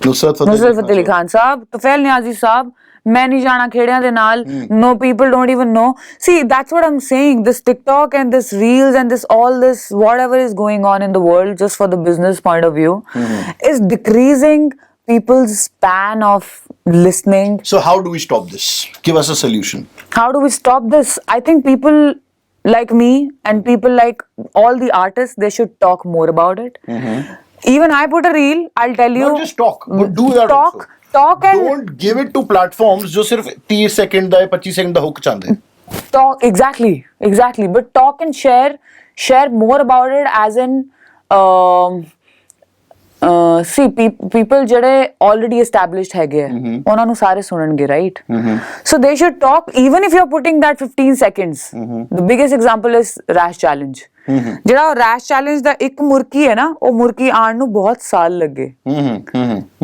Nusrat Fateh Ali Khan साहब, तुफैल नियाजी साहब, मैं नहीं जाना खेड़ियां दे नाल. No, people don't even know. See, that's what I'm saying. This TikTok and this reels and this whatever is going on in the world, just for the business point of view, is decreasing people's span of listening. So how do we stop this? Give us a solution. How do we stop this? I think people like me and people like all the artists, they should talk more about it. Even I put a reel, I'll tell you. Not just talk, but do that also. Talk and don't give it to platforms जो सिर्फ 30 second ਦਾ 25 second ਦਾ hook चाहते हैं. Talk, exactly. But talk and share more about it, as in see people ਜਿਹੜੇ already established ਹੈਗੇ ਉਹਨਾਂ ਨੂੰ ਸਾਰੇ ਸੁਣਨਗੇ, right? So they should talk even if you're putting that 15 seconds. The biggest example is Rash Challenge. ਜਿਹੜਾ ਉਹ Rash Challenge ਦਾ ਇੱਕ ਮੁਰਕੀ ਹੈ ਨਾ, ਉਹ ਮੁਰਕੀ ਆਉਣ ਨੂੰ ਬਹੁਤ ਸਾਲ ਲੱਗੇ.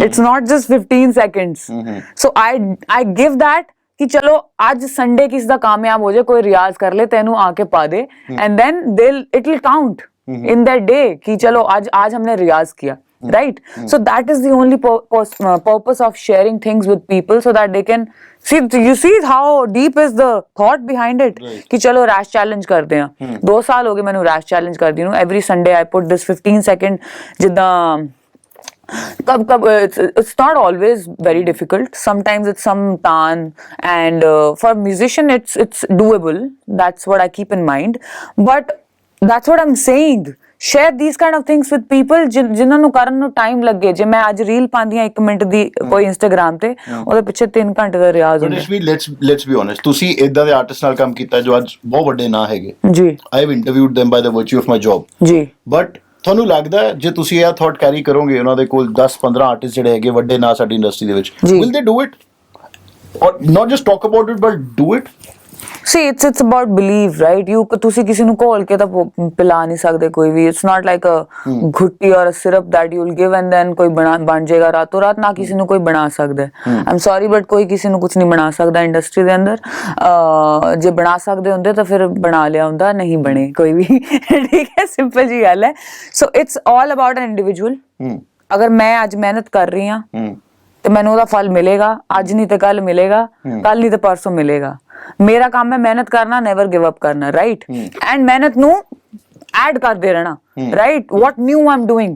It's not just 15 seconds. So I give that कि चलो आज संडे किसी का कामयाब हो जाए, कोई रियाज कर ले, तेनू आके पा दे, and then it will count in that day कि चलो आज हमने रियाज किया. Right? So that is the only purpose of sharing things with people, so that they can see. You see how deep is the thought behind it. कि चलो rash challenge करते हैं. 2 साल हो गए मैंने rash challenge कर दी हूँ. Every Sunday I put this 15 second जिद्दां it's not always very difficult. Sometimes it's some taan, and for a musician it's doable. That's what I keep in mind. But that's what I'm saying. share these kind of things with people ਜਿਨ੍ਹਾਂ ਨੂੰ ਕਰਨ ਨੂੰ time ਲੱਗੇ। ਜੇ ਮੈਂ ਅੱਜ reel ਪਾਉਂਦੀ ਆ 1 ਮਿੰਟ ਦੀ ਕੋਈ ਇੰਸਟਾਗ੍ਰਾਮ ਤੇ, ਉਹਦੇ ਪਿੱਛੇ 3 ਘੰਟੇ ਦਾ ਰਿਆਜ਼ ਹੁੰਦਾ। ਲੈਟਸ ਬੀ ਓਨੈਸਟ, ਤੁਸੀਂ ਇਦਾਂ ਦੇ ਆਰਟਿਸਟ ਨਾਲ ਕੰਮ ਕੀਤਾ ਜੋ ਅੱਜ ਬਹੁਤ ਵੱਡੇ ਨਾਂ ਹੈਗੇ ਜੀ। I have interviewed them by the virtue of my job ਜੀ। ਬਟ ਤੁਹਾਨੂੰ ਲੱਗਦਾ ਜੇ ਤੁਸੀਂ ਇਹ ਥਾਟ ਕੈਰੀ ਕਰੋਗੇ ਉਹਨਾਂ ਦੇ ਕੋਲ 10-15 ਆਰਟਿਸਟ ਜਿਹੜੇ ਹੈਗੇ ਵੱਡੇ ਨਾਂ ਸਾਡੀ ਇੰਡਸਟਰੀ ਦੇ ਵਿੱਚ, will they do it or not just talk about it but do it? See, it's about belief, right? ਤੁਸੀਂ ਕਿਸੇ ਨੂੰ ਘੋਲ ਕੇ ਤਾਂ ਪਿਲਾ ਨਹੀਂ ਸਕਦੇ ਕੋਈ ਵੀ। It's not like a ਘੁੱਟੀ or a syrup that you'll give and then ਕੋਈ ਬਣ ਜਾਏਗਾ ਰਾਤੋਂ ਰਾਤ। ਨਾ ਕਿਸੇ ਨੂੰ ਕੋਈ ਬਣਾ ਸਕਦਾ। I'm sorry but ਕੋਈ ਕਿਸੇ ਨੂੰ ਕੁਝ ਨਹੀਂ ਬਣਾ ਸਕਦਾ ਇੰਡਸਟਰੀ ਦੇ ਅੰਦਰ। ਜੇ ਬਣਾ ਸਕਦੇ ਹੁੰਦੇ ਤਾਂ ਫਿਰ ਬਣਾ ਲਿਆ ਹੁੰਦਾ, ਨਹੀਂ ਬਣੇ ਕੋਈ ਵੀ। ਠੀਕ ਹੈ, ਸਿੰਪਲ ਜੀ ਗੱਲ ਹੈ। So it's all about an individual। ਅਗਰ ਮੈਂ ਅੱਜ ਮਿਹਨਤ ਕਰ ਰਹੀ ਹਾਂ ਤੇ ਮੈਨੂੰ ਉਹਦਾ ਫਲ ਮਿਲੇਗਾ। ਅੱਜ ਨਹੀਂ ਤੇ ਕੱਲ ਮਿਲੇਗਾ, ਕੱਲ ਨਹੀਂ ਤੇ ਪਰਸੋਂ ਮਿਲੇਗਾ। ਮੇਰਾ ਕੰਮ ਹੈ ਮਿਹਨਤ ਕਰਨਾ, ਨੈਵਰ ਗਿਵ ਅਪ ਕਰਨਾ, ਰਾਈਟ? ਐਂਡ ਮਿਹਨਤ ਨੂੰ ਐਡ ਕਰਦੇ ਰਹਿਣਾ, right? what new I'm doing,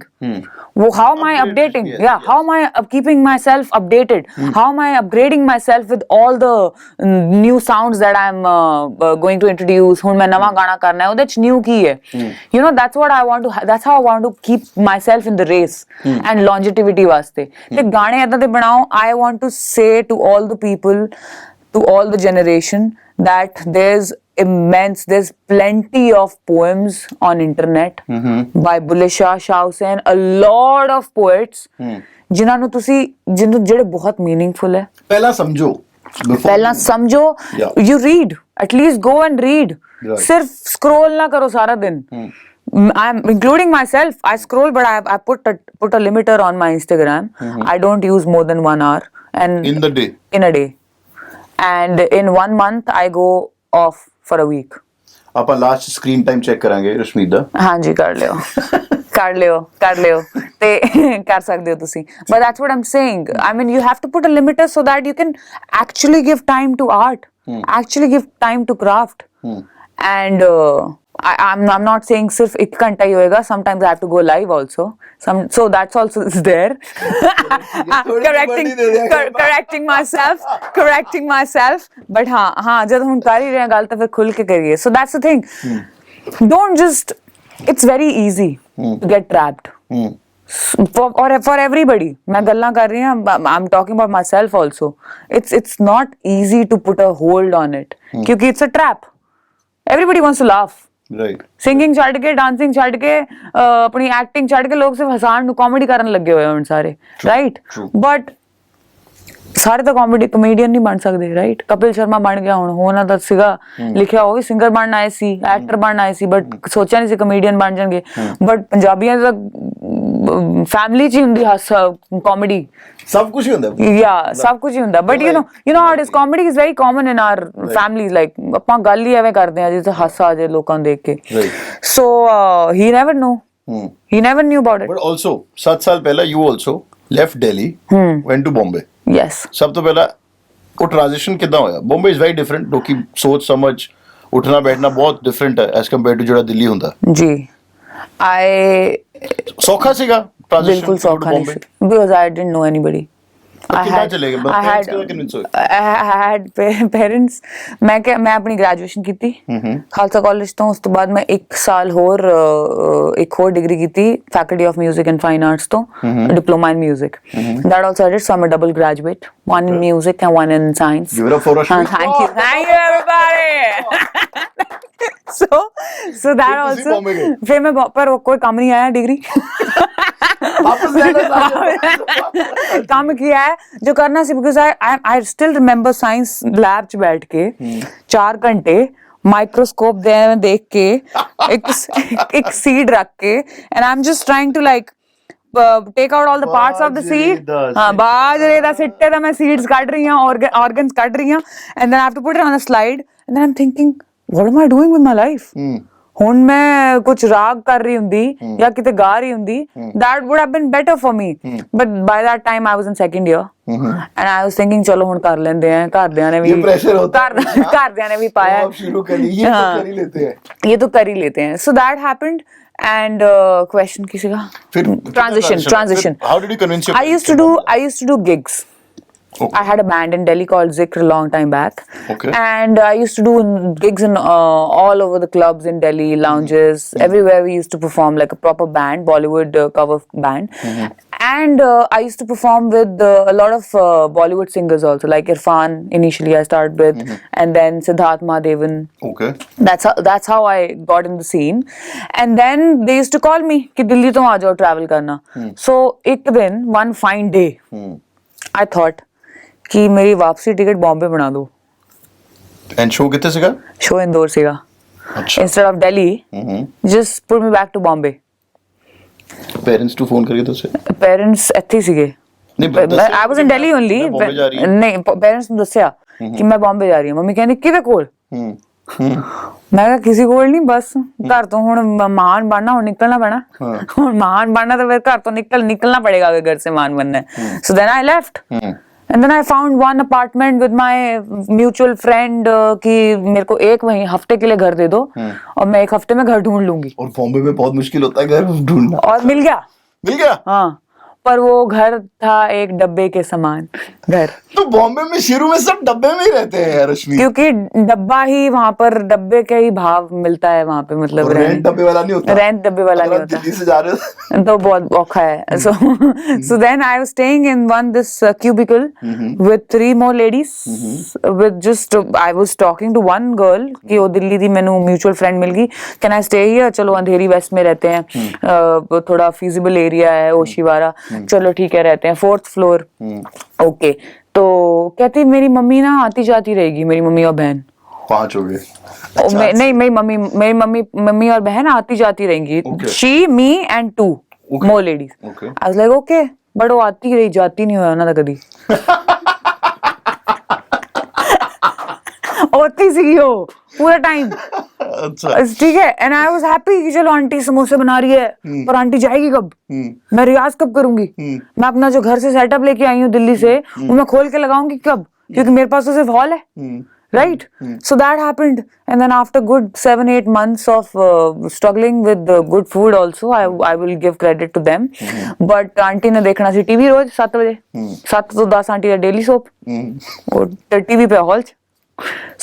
how am I updating, how am I keeping myself updated, how am I upgrading myself with all the new sounds that I'm going to introduce। ਹੁਣ ਮੈਂ ਨਵਾਂ ਗਾਣਾ ਕਰਨਾ ਹੈ, ਉਹਦੇ ਚ new ਕੀ ਹੈ? you know, that's what I want to, that's how I want to keep myself in the race and longevity ਵਾਸਤੇ। ਤੇ ਗਾਣੇ ਏਦਾਂ ਦੇ ਬਣਾਓ। I want to say to all the people, to all the generation, that there's plenty of poems on internet by Bulle Shah, Shah Hussain, a lot of poets ਜਿਨ੍ਹਾਂ ਨੂੰ ਤੁਸੀਂ ਜਿਹੜੇ ਬਹੁਤ meaningful ਹੈ। ਪਹਿਲਾਂ ਸਮਝੋ, you read, at least go and read, ਸਿਰਫ scroll ਨਾ ਕਰੋ ਸਾਰਾ ਦਿਨ। I'm including myself, I scroll but I put a limiter on my Instagram। I don't use more than 1 hour and in a day and in 1 month I go off for a week। ਆਪਾਂ last screen time check ਕਰਾਂਗੇ ਰਸ਼ਮੀਤ ਦਾ। ਹਾਂਜੀ, ਕਰ ਲਿਓ ਤੇ ਕਰ ਸਕਦੇ ਹੋ ਤੁਸੀਂ। but that's what I'm saying, I mean you have to put a limiter so that you can actually give time to art, actually give time to craft। and I'm not saying सिर्फ 1 घंटा ही होएगा, sometimes I have to go live also, so that's also is there। correcting myself but हाँ जब हम कर ही रहे हैं गल तो फिर खुल के करिए। so that's the thing, don't just, it's very easy to get trapped for everybody। मैं गल्लां कर रही हूँ, I'm talking about myself also। it's not easy to put a hold on it क्योंकि it's a trap। everybody wants to laugh, right? Singing ਛੱਡ ਕੇ, dancing ਛੱਡ ਕੇ, ਆਪਣੀ acting ਛੱਡ ਕੇ ਲੋਕ ਸਿਰਫ ਹਸਾਨ ਨੂੰ ਕਾਮੇਡੀ ਕਰਨ ਲੱਗੇ ਹੋਏ ਹੁਣ ਸਾਰੇ, ਰਾਈਟ? ਬਟ ਸਾਰੇ ਤਾਂ ਕਮੇਡੀਅਨ ਨਹੀਂ ਬਣ ਸਕਦੇ, ਰਾਈਟ? ਕਪਿਲ ਸ਼ਰਮਾ ਬਣ ਗਿਆ, ਹੁਣ ਉਹਨਾਂ ਦਾ ਸੀਗਾ ਲਿਖਿਆ ਉਹ ਵੀ ਸਿੰਗਰ ਬਣਨ ਆਏ ਸੀ, ਐਕਟਰ ਬਣਨ ਆਏ ਸੀ, ਬਟ ਸੋਚਿਆ ਨਹੀਂ ਸੀ ਕਮੇਡੀਅਨ ਬਣ ਜਾਣਗੇ। ਬਟ ਪੰਜਾਬੀਆਂ ਦਾ ਫੈਮਿਲੀ ਚ ਹੀ ਹੁੰਦੀ ਕਾਮੇਡੀ, ਸਭ ਕੁਝ ਹੀ ਹੁੰਦਾ। But you know how it is, comedy is very common in our families, like ਆਪਾਂ ਗੱਲ ਹੀ ਐਵੇਂ ਕਰਦੇ ਆ ਜਿਵੇਂ ਹਾਸਾ ਆ ਜਾਏ ਲੋਕਾਂ ਨੂੰ ਦੇਖ ਕੇ। so he never knew about it। but also 7 ਸਾਲ ਪਹਿਲਾਂ you also left Delhi, went to Bombay। yes। ਸਭ ਤੋਂ ਪਹਿਲਾਂ ਉਹ ਟ੍ਰਾਂਜੀਸ਼ਨ ਕਿੱਦਾਂ ਹੋਇਆ? Bombay is very different, ਲੋਕੀ ਸੋਚ ਸਮਝ ਉੱਠਣਾ ਬੈਠਣਾ ਬਹੁਤ ਡਿਫਰੈਂਟ ਹੈ ਐਸ ਕੰਪੇਅਰ ਟੂ ਜਿਹੜਾ ਦਿੱਲੀ ਹੁੰਦਾ ਜੀ। ਸੌਖਾ ਸੀਗਾ ਟ੍ਰਾਂਜੀਸ਼ਨ? ਬਿਲਕੁਲ ਸੌਖਾ ਨਹੀਂ ਸੀ, because I didn't know anybody। I had parents। ਮੈਂ ਆਪਣੀ ਗ੍ਰੈਜੂਏਸ਼ਨ ਕੀਤੀ ਖਾਲਸਾ ਕਾਲਜ ਤੋਂ, ਉਸ ਤੋਂ ਬਾਅਦ ਮੈਂ 1 ਸਾਲ ਹੋਰ ਇੱਕ ਹੋਰ ਡਿਗਰੀ ਕੀਤੀ faculty of music and fine arts ਤੋਂ, diploma in music. that also I did, so I'm a double graduate, 1 in music and 1 in science। Give it up for Rashmeet। thank you everybody। so that also, ਫਿਰ ਮੈਂ ਪਰ ਕੋਈ ਕੰਮ ਨਹੀਂ ਆਇਆ degree. ਕੰਮ ਕੀ ਹੈ ਜੋ ਕਰਨਾ ਸੀ, because I still remember science lab ਚ ਬੈਠ ਕੇ 4 ਘੰਟੇ ਮਾਈਕਰੋਸਕੋਪ ਦੇ ਦੇਖ ਕੇ ਇੱਕ ਸੀਡ ਰੱਖ ਕੇ, and I'm just trying to like take out all the parts of the seed। ਹਾਂ, ਬਾਜਰੇ ਦਾ ਸਿੱਟੇ ਦਾ ਮੈਂ seeds ਕੱਢ ਰਹੀ ਹਾਂ, organs ਕੱਢ ਰਹੀ ਹਾਂ, and then I have to put it on a slide, and then I'm thinking what am I doing with my life। ਹੁਣ ਮੈਂ ਕੁਝ ਰਾਗ ਕਰ ਰਹੀ ਹੁੰਦੀ ਜਾਂ ਕਿਤੇ ਗਾ ਰਹੀ ਹੁੰਦੀ, that would have been better for me। but by that time I was in 2nd year and I was thinking ਚਲੋ ਹੁਣ ਕਰ ਲੈਂਦੇ ਆ, ਘਰਦਿਆਂ ਨੇ ਵੀ ਪਾਇਆ, ये तो कर ही लेते हैं। so that happened। and question ਕੀ ਸੀਗਾ? transition। how did you convince your I used to do gigs। I had a band in Delhi called Zikr a long time back। Okay. And I used to do gigs in all over the clubs in Delhi, lounges, everywhere we used to perform like a proper band, Bollywood cover band. And I used to perform with a lot of Bollywood singers also, like Irfan initially I started with, and then Siddharth Mahadevan. Okay. That's how I got in the scene. And then they used to call me कि दिल्ली तुम आ जाओ travel करना. So एक दिन, one fine day, I thought कि मेरी वापसी ticket Bombay बना दो. And show कितने सीगा? Show इंदौर सीगा. अच्छा. Instead of Delhi, just put me back to Bombay. Parents to phone करके तो से. Parents ਇੱਥੇ ਹੀ ਸੀਗੇ. I was in Delhi only. नहीं, parents ਨੂੰ ਦੱਸਿਆ ਕਿ ਮੈਂ ਬੰਬੇ ਜਾ ਰਹੀ ਹਾਂ. ਮੰਮੀ ਕਹਿੰਦੀ ਕਿਹਦੇ ਕੋਲ? ਮੈਂ ਕਿਹਾ ਕਿਸੇ ਕੋਲ ਨਹੀਂ, ਬਸ ਘਰ ਤੋਂ ਹੁਣ ਮਹਾਨ ਬਣਨਾ, ਹੁਣ ਨਿਕਲਣਾ ਪੈਣਾ. ਹੁਣ ਮਹਾਨ ਬਣਨਾ ਤਾਂ ਫਿਰ ਘਰ ਤੋਂ ਨਿਕਲਣਾ पड़ेगा अगर घर से महान बनना है. So then I left. And then I found one apartment with my mutual friend कि मेरे को एक वहीं हफ्ते के लिए घर दे दो और मैं एक हफ्ते में घर ढूंढ लूंगी. और बॉम्बे में बहुत मुश्किल होता है घर ढूंढना. और मिल गया. मिल गया? हाँ, पर वो घर था एक डब्बे के समान घर. तो बॉम्बे में शुरू में सब डब्बे में ही रहते हैं रश्मि. क्योंकि डब्बा ही वहाँ पर डब्बे का ही भाव मिलता है वहाँ पे, मतलब रेंट डब्बे वाला नहीं होता. रेंट डब्बे वाला नहीं होता. दिल्ली से जा रहे हो तो बहुत औखा है. So then I was staying in this cubicle with 3 more ladies. With just I was talking to one girl कि वो दिल्ली थी, मैंने म्यूचुअल फ्रेंड मिल गई. Can I stay here? चलो अंधेरी वेस्ट में रहते हैं, थोड़ा फीजिबल एरिया है ओशीवारा, चलो ठीक है रहते हैं, 4th फ्लोर. ओके. तो कहती मेरी मम्मी ना आती जाती रहेगी, मेरी मम्मी और बहन 5 हो गए. नहीं, मेरी मम्मी और बहन आती जाती रहेंगी. She, me and 2 more ladies. I was like okay, but वो आती रही जाती नहीं हुआ ना कभी. होती सी हो पूरा टाइम. ठीक है. एंड आई वाज हैप्पी कि चलो आंटी समोसे बना रही है, पर आंटी जाएगी कब? मैं रियाज कब करूंगी? मैं अपना जो घर से सेटअप लेके आई हूँ दिल्ली से, वो मैं खोल के लगाऊंगी कब? क्योंकि मेरे पास तो सिर्फ हॉल है. Right? So that happened. And then after good 7-8 months of struggling with good food also, I will give credit to them. But aunty ने देखना सी टीवी रोज 7 बजे. 7 to 10 आंटी का डेली सोप और टीवी पे hall.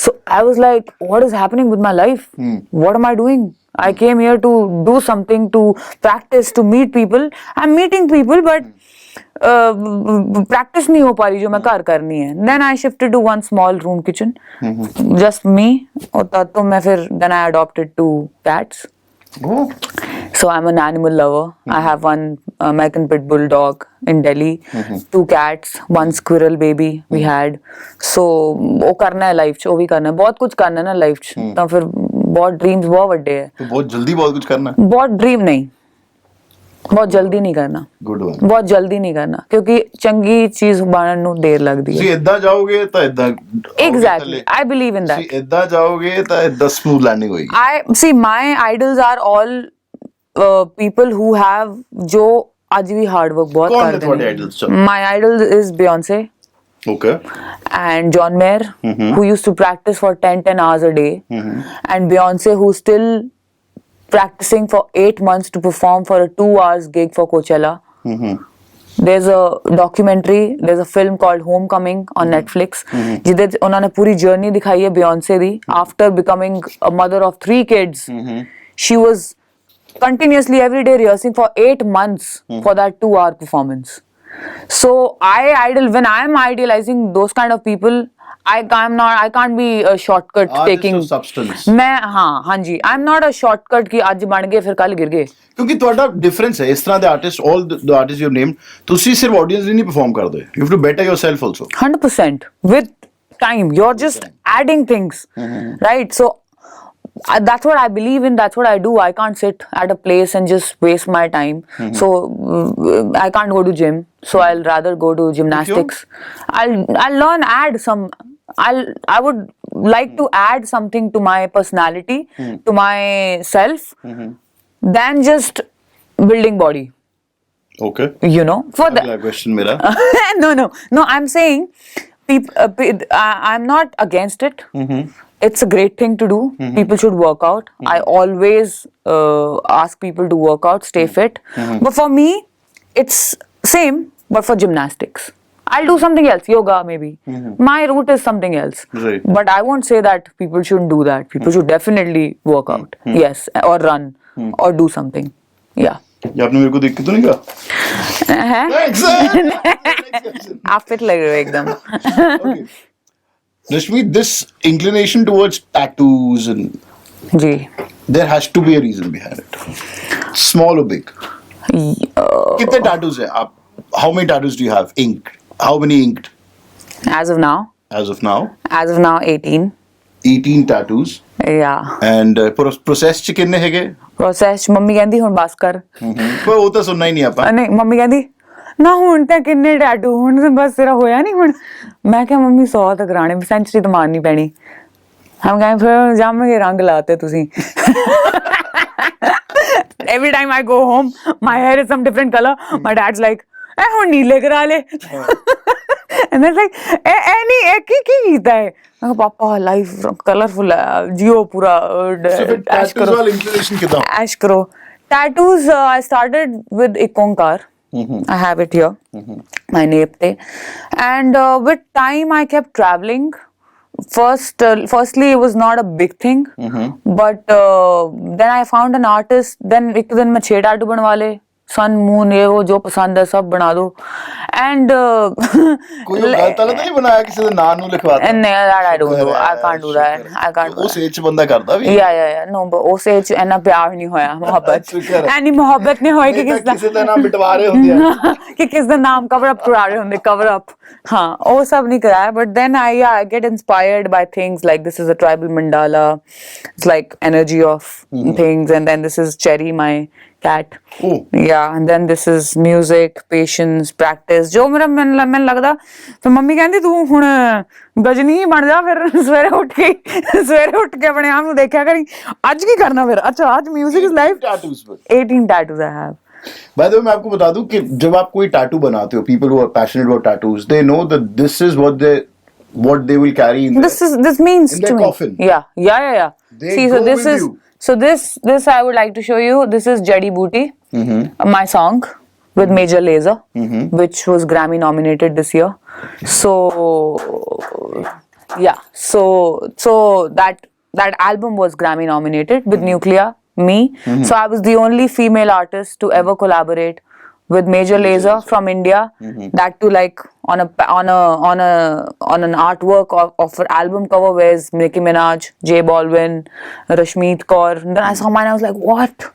So I was like, what is happening with my life? What am I doing? I came here to do something, to practice, to meet people. I'm meeting people, but practice नहीं हो पा रही जो मैं घर करनी है. Then I shifted to one small room kitchen, just me. और तो मैं फिर then I adopted 2 cats. So I'm an animal lover. I have one American pit bull dog in Delhi, 2 cats, 1 squirrel baby we had. So वो करना है life च, वो भी करना है, बहुत कुछ करना है ना लाइफ च. तो फिर बहुत ड्रीम्स बहुत बड़े हैं. तो बहुत जल्दी बहुत कुछ करना है. बहुत ड्रीम नहीं, बहुत जल्दी नहीं करना. Good one. बहुत जल्दी नहीं करना क्योंकि चंगी चीज ਬਣਨ ਨੂੰ ਦੇਰ ਲੱਗਦੀ ਹੈ. ਇੱਦਾਂ ਜਾਓਗੇ ਤਾਂ ਇੱਦਾਂ. Exactly. I believe in that. ਇੱਦਾਂ ਜਾਓਗੇ ਤਾਂ ਇੱਦਾਂ smooth landing ਹੋਏਗੀ. I see my idols are all people who have जो आज भी hard work बहुत कौन करते है तुम्हारे idols? My idol is Beyonce. Okay. And John Mayer, who used to practice for 10 hours a day. And Beyonce, who's still practicing for 8 months to perform for a 2 hours gig for Coachella. There's a documentary, there's a film called Homecoming on Netflix. जिधे उन्होंने पूरी journey दिखाई है Beyonce the. After becoming a mother of 3 kids, she was continuously every day rehearsing for 8 months for that 2-hour performance. So when I'm idealizing those kind of people, I can't be a shortcut taking. Substance. मैं हाँ जी, I'm not a shortcut कि आज बन गए फिर कल गिर गए. क्योंकि ਤੁਹਾਡਾ डिफरेंस है. इस तरह ਦੇ artists, all the artists you have named, ਤੁਸੀਂ ਸਿਰਫ audience ਲਈ ਨਹੀਂ perform ਕਰਦੇ. You have to better yourself also. 100% with time. You're just adding things, right? So that's what I believe in. That's what I do. I can't sit at a place and just waste my time. So I can't go to gym. So I'll rather go to gymnastics. I'll learn, add some. I would like to add something to my personality, to myself, than just building body. Okay. You know, for अगला question मेरा. No. I'm saying, I'm not against it. It's a great thing to do. People should work out. I always ask people to work out, stay fit. But for me, it's same, but for gymnastics. I'll do something else, yoga maybe. My route is something else. Right. But I won't say that people shouldn't do that. People should definitely work out. Yes, or run, or do something. Yeah. ये आपने मेरे को देख के तो नहीं कहा? Next. आप fit लग रहे हो एकदम. Okay. Rashmeet, this inclination towards tattoos and ji. there has to be a reason behind it. Small or big? कितने tattoos है आप? How many tattoos do you have? Inked? How many inked? As of now. As of now? As of now, 18. 18 tattoos. Yeah. And process ਚ ਕਿੰਨੇ ਹੈਗੇ? Process mummy ਕਹਿੰਦੀ ਹੁਣ ਬਸ ਕਰ. ਪਰ ਉਹ ਤਾਂ ਸੁਣਨਾ ਹੀ ਨਹੀਂ ਆਪਾਂ. ਨਹੀਂ ਮੰਮੀ ਕਹਿੰਦੀ ਨਾ ਹੁਣ ਤਾਂ ਕਿੰਨੇ ਟੈਟੂ ਹੁਣ ਤਾਂ ਬਸ ਤੇਰਾ ਹੋਇਆ ਨਹੀਂ ਹੁਣ. ਮੈਂ ਕਿਹਾ ਮੰਮੀ 100 ਤਾਂ ਕਰਾਣੇ ਸੈਂਚਰੀ ਤਾਂ ਮਾਰਨੀ ਪੈਣੀ. ਹਮ ਕਹਿੰਦੇ ਫਿਰ ਜਾਮਗੇ ਰੰਗ ਲਾਤੇ ਤੁਸੀਂ. Every time I go home, my hair is some different color. My dad's like, ਹੁਣ ਨੀਲੇ ਕਰਾ ਲੈ. And then like, ਨਹੀਂ ਕੀ ਕੀਤਾ ਹੈ? ਮੈਂ ਕਿਹਾ ਪਾਪਾ ਲਾਈਫ ਕਲਰਫੁਲ ਜੀਓ ਪੂਰਾ ਐਸ਼ ਕਰੋ. ਐਸ਼ ਕਰੋ. Tattoos, I started with Ikonkar. I have it here, my nape. And with time, I kept traveling. Firstly, it was not a big thing, but then I found an artist. Then एक दिन मैं 6 tattoo बनवा ले. Sun, moon, ये वो जो पसंद है सब बना दो. And कोई गलत अलग नहीं बनाया किसी ने नाम नहीं लिखवाता. नहीं, that I don't do. I can't do that. I can't. उस एज बंदा करता भी. Yeah. No, but उस एज ऐना प्यार नहीं होया मोहब्बत. ऐनी मोहब्बत नहीं होई कि किसी का नाम मिटवा रहे होते हैं. कि किस दा नाम cover up करा रहे होंगे cover up. हाँ, वो सब नहीं कराया. But then I get inspired by things like this is a tribal mandala. It's like energy of things, and then this is Cherry, my cat. Oh. Yeah, and then this is music, patience, practice. जो मेरा मैंने लगता तो mummy कहती तू हुन गजनी ही बन जा फिर सवेरे उठ के अपने आप को देखा करी आज की करना फिर. अच्छा आज music is life. 18 tattoos I have. By the way, मैं आपको बता दूं कि जब आप कोई टैटू बनाते हो, people who are passionate about tattoos, they know that this is what they will carry in this means in their to coffin. Me. Yeah. They see, go so this with is you. so this I would like to show you. This is Jadi Booty, my song with Major Lazer, which was Grammy nominated this year. So yeah, so that album was Grammy nominated with Nuclear, me. So I was the only female artist to ever collaborate with Major Lazer from India. That too, like on an artwork of an album cover where Nicki Minaj, J Balvin, Rashmeet Kaur. And then I saw mine, I was like, what?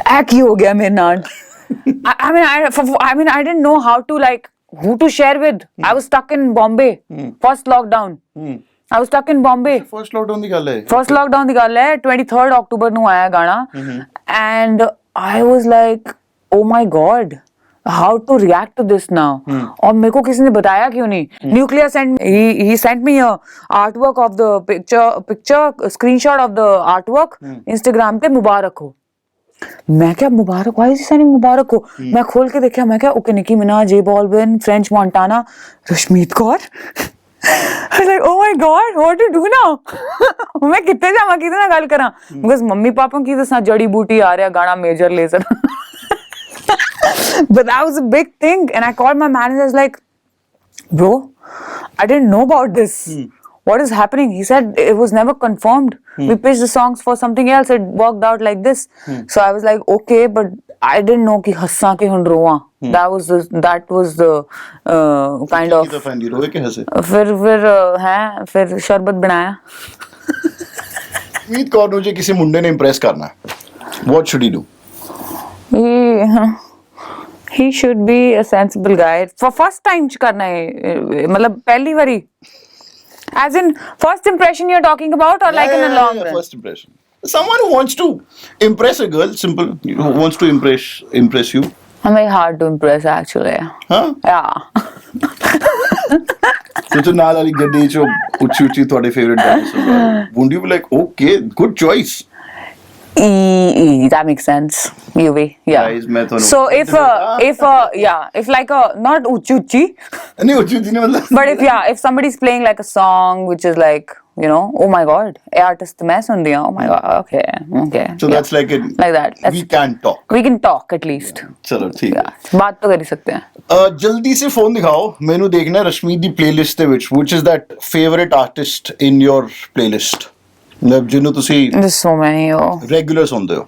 Aki ho gaya mere naam. I mean, I didn't know how to like who to share with. I was stuck in Bombay. First lockdown. I was stuck in Bombay. First lockdown ਦੀ ਗੱਲ ਹੈ. First lockdown ਦੀ ਗੱਲ ਹੈ. 23rd October ਨੂੰ ਆਇਆ ਗਾਣਾ. And I was like, oh my God, how to react to this now? और मेरे को किसी ने बताया क्यों नहीं? Nuclear he sent me a artwork of the picture screenshot of the artwork Instagram पे मुबारक हो. मैं क्या मुबारक? why is he sending मुबारक हो? मैं खोल के देखा, मैं क्या okay Nicki Minaj, J Balvin, French Montana, Rashmeet Kaur. I was like, oh my God, what to do now? मैं कितने जावा कितने ना गल करा because मम्मी पापा की तो जड़ी बूटी आ रहा गाना Major Lazer. But that was a big thing, and I called my manager. I was like, bro, I didn't know about this. What is happening? He said it was never confirmed. We pitched the songs for something else. It worked out like this. So I was like, okay, but I didn't know कि हंसा के हुन रोवा. That was the kind of. फिर शरबत बनाया. रश्मीत कौर मुझे किसी मुंडे ने impress करना है. What should he do? He should be a sensible guy. For first time करना है, मतलब पहली बारी. As in first impression you're talking about, or like in a long run? First impression. Someone who wants to impress a girl, simple. Who wants to impress you. I'm very hard to impress actually. Huh? Yeah. So ਨਾਲ ਵਾਲੀ ਗੱਡੀ ਚ ਉੱਚੀ ਤੁਹਾਡੇ favorite dancer. Wouldn't you be like, okay, good choice? That makes sense. Yuvi, yeah. Guys, so if like a not uchi, नहीं उच्ची नहीं मतलब. but if somebody's playing like a song which is like you know, oh my god, ये artist मैं सुन दिया, oh my god, okay. So that's like it. Like that. We can talk. We can talk at least. चलो ठीक है. बात तो कर ही सकते हैं. जल्दी से फोन दिखाओ, मैंने देखना है रश्मीत दी प्लेलिस्ट ਦੇ ਵਿੱਚ, which is that favorite artist in your playlist? मतलब ਜਿਹਨੂੰ ਤੁਸੀਂ There's so many. regular ਸੁਣਦੇ ਹੋ.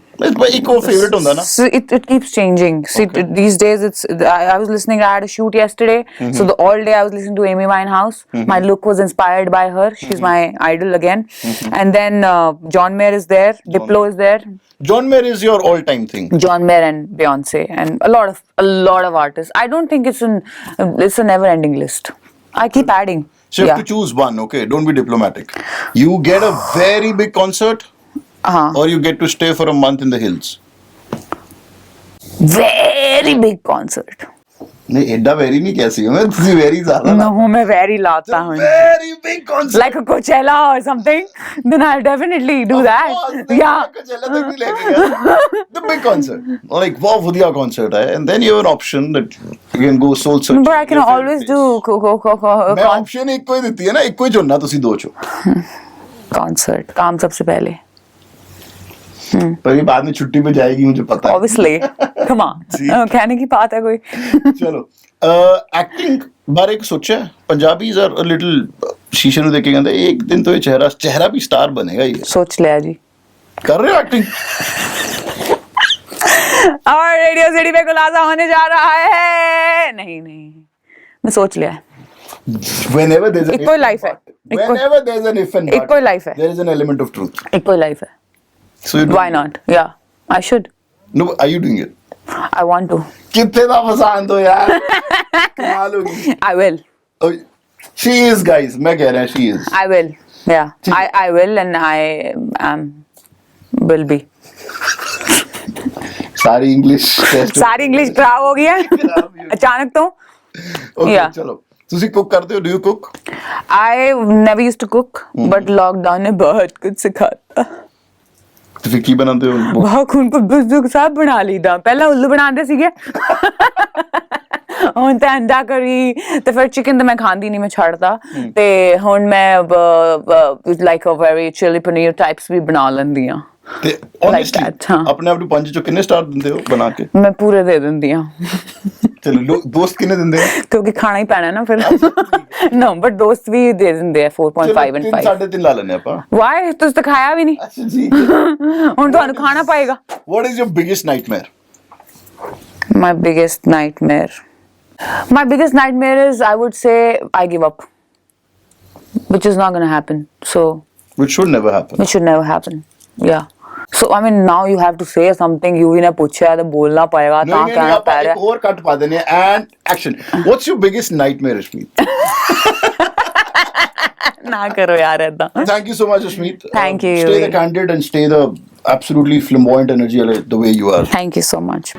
ਇੱਕ ਉਹ favorite ਹੁੰਦਾ ਨਾ. So it keeps changing. See, these days it's. I was listening. I had a shoot yesterday, so all day I was listening to Amy Winehouse. My look was inspired by her. She's my idol again. And then John Mayer is there. Diplo is there. John Mayer is your all-time thing. John Mayer and Beyonce and a lot of artists. I don't think it's a never-ending list. I keep adding. So you have to choose one, okay? Don't be diplomatic. You get a very big concert, or you get to stay for a month in the hills. Very big concert. नहीं एडा very नहीं कैसी हो मैं तुझे very ज़्यादा No, मैं very लाता हूँ. Very big concert. Like a Coachella or something, then I'll definitely do that. Yeah. Coachella तक नहीं लेके गया. The big concert. Like बहुत बढ़िया concert है, and then you have an option that you can go soul searching. But I can always do मैं option एक कोई देती है ना, एक कोई चुनना तुसी दो चो. concert. काम सबसे पहले. पर ये बाद में छुट्टी पे जाएगी मुझे पता है. Obviously. Come on. कहने की बात है कोई. चलो. Acting बारे एक सोचा है. Punjabis are a little शीशे में देख के कहते हैं एक दिन तो ये चेहरा भी स्टार बनेगा ये. सोच लिया जी. कर रहे हो एक्टिंग? और रेडियो सिटी पे खुलासा होने जा रहा है. नहीं मैं सोच लिया है. Whenever there's एक कोई लाइफ है. Whenever there's an if and एक कोई लाइफ है. there is an element of truth. एक कोई लाइफ है. So Why not? Yeah, I should. No, are you doing it? I want to. कितने दा पसंद हो यार. कमाल होगी. I will. Oh, she is guys. मैं कह रहा हूँ she is. I will. Yeah, I will and I will be. सारी इंग्लिश टेस्ट. सारी इंग्लिश खराब हो गई है. अचानक तो. Okay, Yeah. चलो. तुसी कुक करते हो? Do you cook? I never used to cook, but lockdown ने बहुत कुछ सिखाया. तो फिर की बनाते हो? बहुत खून पर बुजुर्ग सब बना लीदा. पहला उल्लू बनाते ਸੀਗੇ. ਹੁਣ ਤਾਂ ਅੰਡਾ ਕਰੀ ਤੇ ਫਿਰ ਚਿਕਨ ਤਾਂ ਮੈਂ ਖਾਂਦੀ ਨਹੀਂ, ਮੈਂ ਛੱਡਤਾ. ਤੇ ਹੁਣ ਮੈਂ like a very chilli paneer types ਵੀ ਬਣਾ ਲੈਂਦੀ ਆ. ਤੇ honestly ਆਪਣੇ ਆਪ ਨੂੰ ਪੰਜ ਚੋਂ ਕਿੰਨੇ ਸਟਾਰ ਦਿੰਦੇ ਹੋ ਬਣਾ ਕੇ? ਮੈਂ ਪੂਰੇ ਦੇ ਦਿੰਦੀ ਆ. ਚਲੋ ਦੋਸਤ ਕਿੰਨੇ ਦਿੰਦੇ ਆ? ਕਿਉਂਕਿ ਖਾਣਾ ਹੀ ਪੈਣਾ ਨਾ ਫਿਰ. ਨਾ ਬਟ ਦੋਸਤ ਵੀ ਦੇ ਦਿੰਦੇ ਆ 4.5 and 5. 3.5 ਲਾ ਲੈਣੇ ਆਪਾਂ. ਵਾਈ ਤੁਸੀਂ ਤਾਂ ਖਾਇਆ ਵੀ ਨਹੀਂ. ਅੱਛਾ ਜੀ. ਹੁਣ ਤੁਹਾਨੂੰ ਖਾਣਾ ਪਏਗਾ. What is your biggest nightmare? My biggest nightmare is, I would say, I give up, which is not going to happen. So which should never happen. Yeah. So I mean, now you have to say something. Yuvi ने पूछा है तो बोलना पड़ेगा. नहीं, एक और cut पा देने and action. What's your biggest nightmare, Rashmeet? ना करो यार ऐसा. Thank you so much, Rashmeet. Thank you. Stay the candid and stay the absolutely flamboyant energy the way you are. Thank you so much.